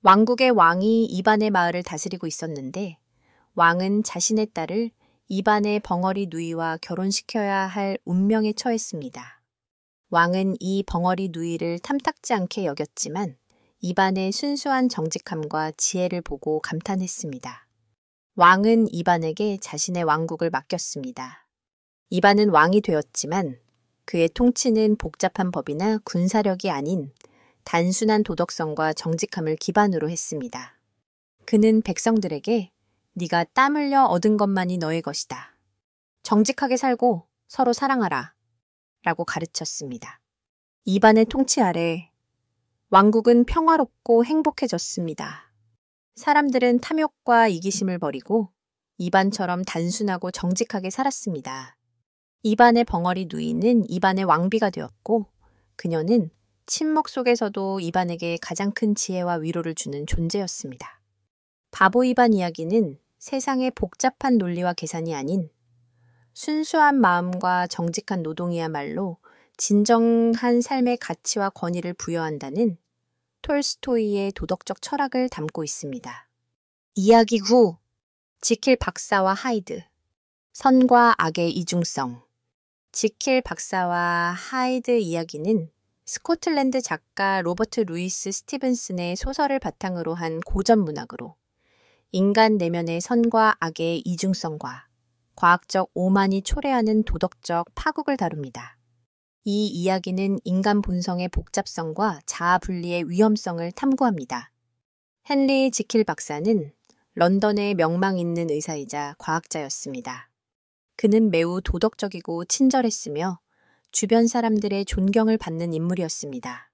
S1: 왕국의 왕이 이반의 마을을 다스리고 있었는데 왕은 자신의 딸을 이반의 벙어리 누이와 결혼시켜야 할 운명에 처했습니다. 왕은 이 벙어리 누이를 탐탁지 않게 여겼지만 이반의 순수한 정직함과 지혜를 보고 감탄했습니다. 왕은 이반에게 자신의 왕국을 맡겼습니다. 이반은 왕이 되었지만 그의 통치는 복잡한 법이나 군사력이 아닌 단순한 도덕성과 정직함을 기반으로 했습니다. 그는 백성들에게 네가 땀 흘려 얻은 것만이 너의 것이다. 정직하게 살고 서로 사랑하라. 라고 가르쳤습니다. 이반의 통치 아래 왕국은 평화롭고 행복해졌습니다. 사람들은 탐욕과 이기심을 버리고 이반처럼 단순하고 정직하게 살았습니다. 이반의 벙어리 누이는 이반의 왕비가 되었고 그녀는 침묵 속에서도 이반에게 가장 큰 지혜와 위로를 주는 존재였습니다. 바보 이반 이야기는 세상의 복잡한 논리와 계산이 아닌 순수한 마음과 정직한 노동이야말로 진정한 삶의 가치와 권위를 부여한다는 톨스토이의 도덕적 철학을 담고 있습니다. 이야기 9. 지킬 박사와 하이드. 선과 악의 이중성. 지킬 박사와 하이드 이야기는 스코틀랜드 작가 로버트 루이스 스티븐슨의 소설을 바탕으로 한 고전 문학으로 인간 내면의 선과 악의 이중성과 과학적 오만이 초래하는 도덕적 파국을 다룹니다. 이 이야기는 인간 본성의 복잡성과 자아 분리의 위험성을 탐구합니다. 헨리 지킬 박사는 런던의 명망 있는 의사이자 과학자였습니다. 그는 매우 도덕적이고 친절했으며 주변 사람들의 존경을 받는 인물이었습니다.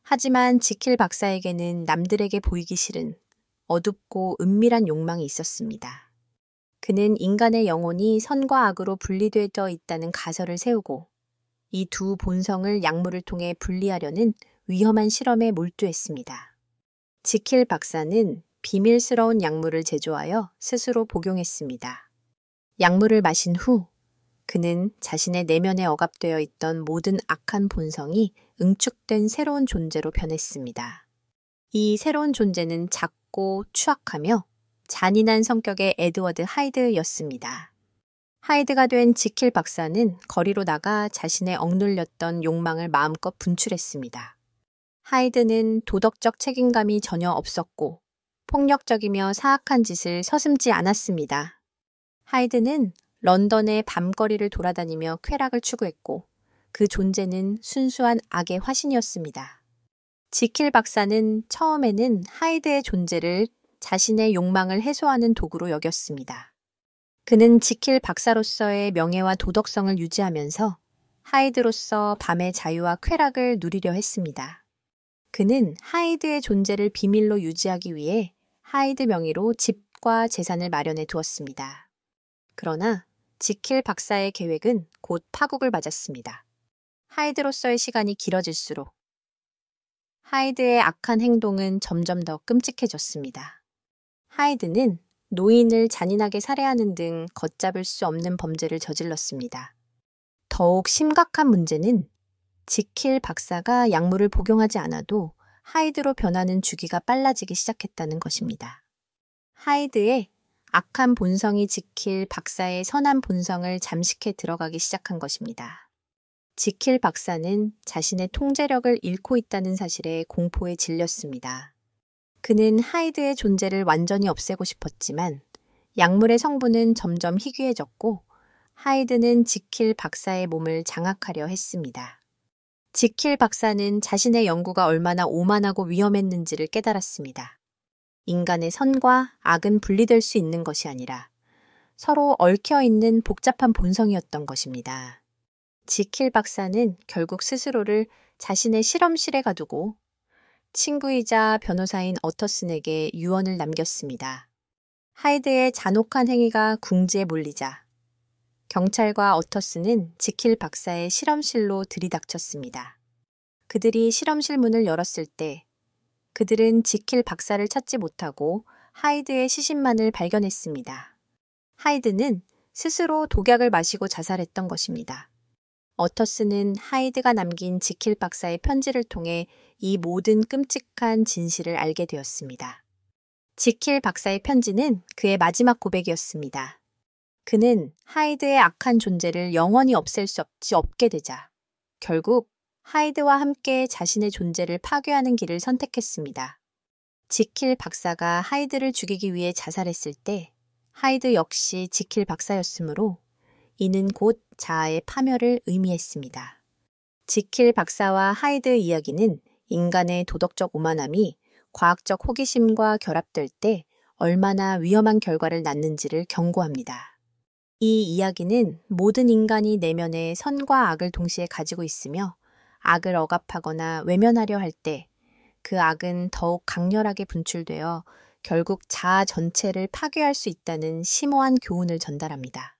S1: 하지만 지킬 박사에게는 남들에게 보이기 싫은 어둡고 은밀한 욕망이 있었습니다. 그는 인간의 영혼이 선과 악으로 분리되어 있다는 가설을 세우고 이 두 본성을 약물을 통해 분리하려는 위험한 실험에 몰두했습니다. 지킬 박사는 비밀스러운 약물을 제조하여 스스로 복용했습니다. 약물을 마신 후 그는 자신의 내면에 억압되어 있던 모든 악한 본성이 응축된 새로운 존재로 변했습니다. 이 새로운 존재는 작고 추악하며 잔인한 성격의 에드워드 하이드였습니다. 하이드가 된 지킬 박사는 거리로 나가 자신의 억눌렸던 욕망을 마음껏 분출했습니다. 하이드는 도덕적 책임감이 전혀 없었고 폭력적이며 사악한 짓을 서슴지 않았습니다. 하이드는 런던의 밤거리를 돌아다니며 쾌락을 추구했고 그 존재는 순수한 악의 화신이었습니다. 지킬 박사는 처음에는 하이드의 존재를 자신의 욕망을 해소하는 도구로 여겼습니다. 그는 지킬 박사로서의 명예와 도덕성을 유지하면서 하이드로서 밤의 자유와 쾌락을 누리려 했습니다. 그는 하이드의 존재를 비밀로 유지하기 위해 하이드 명의로 집과 재산을 마련해 두었습니다. 그러나 지킬 박사의 계획은 곧 파국을 맞았습니다. 하이드로서의 시간이 길어질수록 하이드의 악한 행동은 점점 더 끔찍해졌습니다. 하이드는 노인을 잔인하게 살해하는 등 걷잡을 수 없는 범죄를 저질렀습니다. 더욱 심각한 문제는 지킬 박사가 약물을 복용하지 않아도 하이드로 변하는 주기가 빨라지기 시작했다는 것입니다. 하이드의 악한 본성이 지킬 박사의 선한 본성을 잠식해 들어가기 시작한 것입니다. 지킬 박사는 자신의 통제력을 잃고 있다는 사실에 공포에 질렸습니다. 그는 하이드의 존재를 완전히 없애고 싶었지만 약물의 성분은 점점 희귀해졌고 하이드는 지킬 박사의 몸을 장악하려 했습니다. 지킬 박사는 자신의 연구가 얼마나 오만하고 위험했는지를 깨달았습니다. 인간의 선과 악은 분리될 수 있는 것이 아니라 서로 얽혀있는 복잡한 본성이었던 것입니다. 지킬 박사는 결국 스스로를 자신의 실험실에 가두고 친구이자 변호사인 어터슨에게 유언을 남겼습니다. 하이드의 잔혹한 행위가 궁지에 몰리자 경찰과 어터슨은 지킬 박사의 실험실로 들이닥쳤습니다. 그들이 실험실 문을 열었을 때 그들은 지킬 박사를 찾지 못하고 하이드의 시신만을 발견했습니다. 하이드는 스스로 독약을 마시고 자살했던 것입니다. 어터슨은 하이드가 남긴 지킬 박사의 편지를 통해 이 모든 끔찍한 진실을 알게 되었습니다. 지킬 박사의 편지는 그의 마지막 고백이었습니다. 그는 하이드의 악한 존재를 영원히 없앨 수 없게 되자 결국 하이드와 함께 자신의 존재를 파괴하는 길을 선택했습니다. 지킬 박사가 하이드를 죽이기 위해 자살했을 때 하이드 역시 지킬 박사였으므로 이는 곧 자아의 파멸을 의미했습니다. 지킬 박사와 하이드의 이야기는 인간의 도덕적 오만함이 과학적 호기심과 결합될 때 얼마나 위험한 결과를 낳는지를 경고합니다. 이 이야기는 모든 인간이 내면에 선과 악을 동시에 가지고 있으며 악을 억압하거나 외면하려 할 때 그 악은 더욱 강렬하게 분출되어 결국 자아 전체를 파괴할 수 있다는 심오한 교훈을 전달합니다.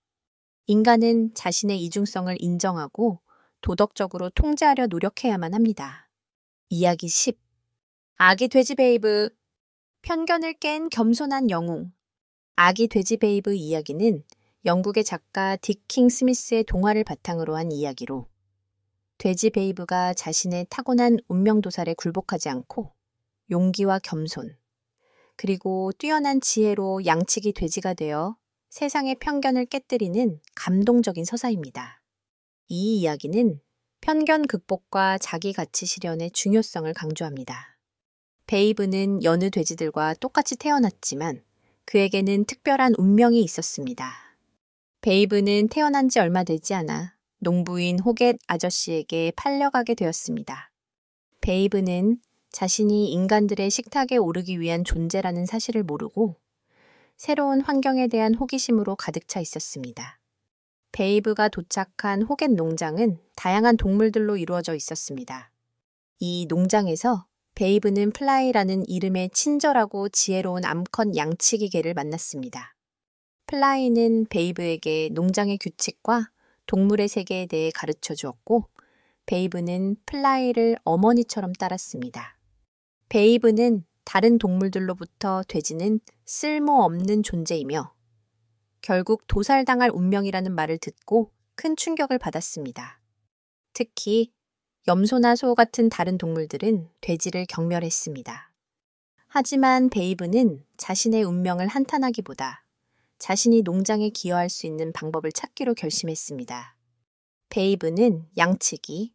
S1: 인간은 자신의 이중성을 인정하고 도덕적으로 통제하려 노력해야만 합니다. 이야기 10. 아기 돼지 베이브. 편견을 깬 겸손한 영웅. 아기 돼지 베이브 이야기는 영국의 작가 딕킹 스미스의 동화를 바탕으로 한 이야기로 돼지 베이브가 자신의 타고난 운명도살에 굴복하지 않고 용기와 겸손, 그리고 뛰어난 지혜로 양치기 돼지가 되어 세상의 편견을 깨뜨리는 감동적인 서사입니다. 이 이야기는 편견 극복과 자기 가치 실현의 중요성을 강조합니다. 베이브는 여느 돼지들과 똑같이 태어났지만 그에게는 특별한 운명이 있었습니다. 베이브는 태어난 지 얼마 되지 않아 농부인 호겟 아저씨에게 팔려가게 되었습니다. 베이브는 자신이 인간들의 식탁에 오르기 위한 존재라는 사실을 모르고 새로운 환경에 대한 호기심으로 가득 차 있었습니다. 베이브가 도착한 호겟 농장은 다양한 동물들로 이루어져 있었습니다. 이 농장에서 베이브는 플라이라는 이름의 친절하고 지혜로운 암컷 양치기 개를 만났습니다. 플라이는 베이브에게 농장의 규칙과 동물의 세계에 대해 가르쳐 주었고 베이브는 플라이를 어머니처럼 따랐습니다. 베이브는 다른 동물들로부터 돼지는 쓸모없는 존재이며 결국 도살당할 운명이라는 말을 듣고 큰 충격을 받았습니다. 특히 염소나 소 같은 다른 동물들은 돼지를 경멸했습니다. 하지만 베이브는 자신의 운명을 한탄하기보다 자신이 농장에 기여할 수 있는 방법을 찾기로 결심했습니다. 베이브는 양치기,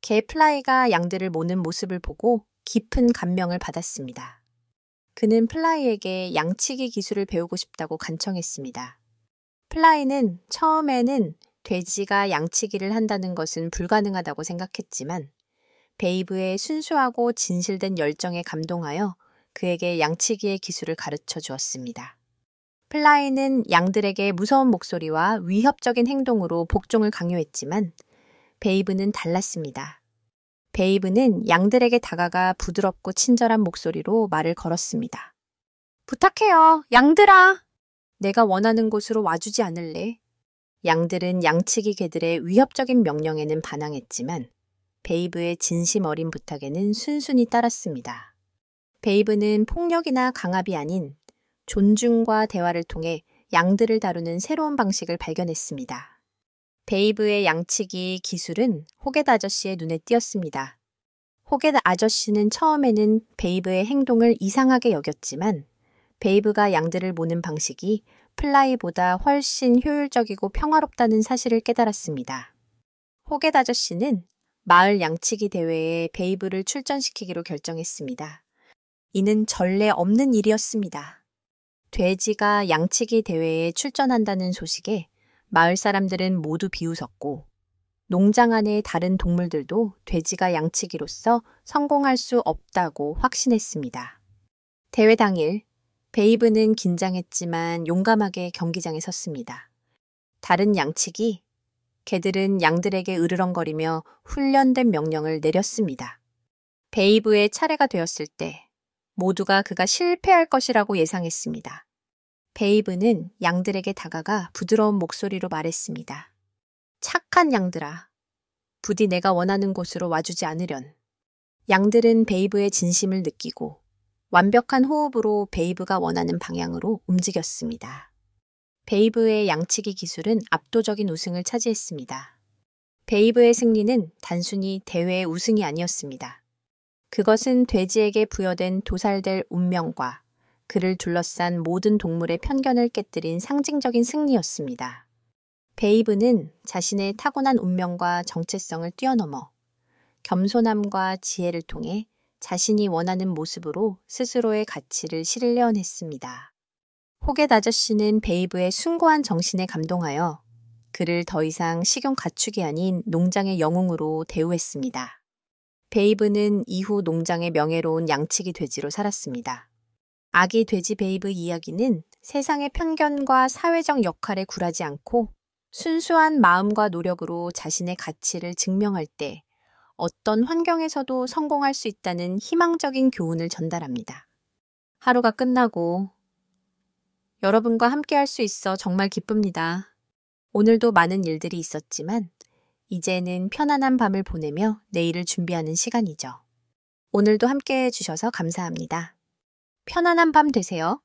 S1: 개 플라이가 양들을 모는 모습을 보고 깊은 감명을 받았습니다. 그는 플라이에게 양치기 기술을 배우고 싶다고 간청했습니다. 플라이는 처음에는 돼지가 양치기를 한다는 것은 불가능하다고 생각했지만 베이브의 순수하고 진실된 열정에 감동하여 그에게 양치기의 기술을 가르쳐 주었습니다. 플라이는 양들에게 무서운 목소리와 위협적인 행동으로 복종을 강요했지만 베이브는 달랐습니다. 베이브는 양들에게 다가가 부드럽고 친절한 목소리로 말을 걸었습니다. 부탁해요, 양들아. 내가 원하는 곳으로 와주지 않을래? 양들은 양치기 개들의 위협적인 명령에는 반항했지만 베이브의 진심 어린 부탁에는 순순히 따랐습니다. 베이브는 폭력이나 강압이 아닌 존중과 대화를 통해 양들을 다루는 새로운 방식을 발견했습니다. 베이브의 양치기 기술은 호겟 아저씨의 눈에 띄었습니다. 호겟 아저씨는 처음에는 베이브의 행동을 이상하게 여겼지만 베이브가 양들을 모는 방식이 플라이보다 훨씬 효율적이고 평화롭다는 사실을 깨달았습니다. 호겟 아저씨는 마을 양치기 대회에 베이브를 출전시키기로 결정했습니다. 이는 전례 없는 일이었습니다. 돼지가 양치기 대회에 출전한다는 소식에 마을 사람들은 모두 비웃었고 농장 안의 다른 동물들도 돼지가 양치기로서 성공할 수 없다고 확신했습니다. 대회 당일 베이브는 긴장했지만 용감하게 경기장에 섰습니다. 다른 양치기 개들은 양들에게 으르렁거리며 훈련된 명령을 내렸습니다. 베이브의 차례가 되었을 때 모두가 그가 실패할 것이라고 예상했습니다. 베이브는 양들에게 다가가 부드러운 목소리로 말했습니다. 착한 양들아, 부디 내가 원하는 곳으로 와주지 않으련. 양들은 베이브의 진심을 느끼고 완벽한 호흡으로 베이브가 원하는 방향으로 움직였습니다. 베이브의 양치기 기술은 압도적인 우승을 차지했습니다. 베이브의 승리는 단순히 대회의 우승이 아니었습니다. 그것은 돼지에게 부여된 도살될 운명과 그를 둘러싼 모든 동물의 편견을 깨뜨린 상징적인 승리였습니다. 베이브는 자신의 타고난 운명과 정체성을 뛰어넘어 겸손함과 지혜를 통해 자신이 원하는 모습으로 스스로의 가치를 실현했습니다. 호겟 아저씨는 베이브의 숭고한 정신에 감동하여 그를 더 이상 식용 가축이 아닌 농장의 영웅으로 대우했습니다. 베이브는 이후 농장의 명예로운 양치기 돼지로 살았습니다. 아기 돼지 베이브 이야기는 세상의 편견과 사회적 역할에 굴하지 않고 순수한 마음과 노력으로 자신의 가치를 증명할 때 어떤 환경에서도 성공할 수 있다는 희망적인 교훈을 전달합니다. 하루가 끝나고 여러분과 함께 할 수 있어 정말 기쁩니다. 오늘도 많은 일들이 있었지만 이제는 편안한 밤을 보내며 내일을 준비하는 시간이죠. 오늘도 함께 해주셔서 감사합니다. 편안한 밤 되세요.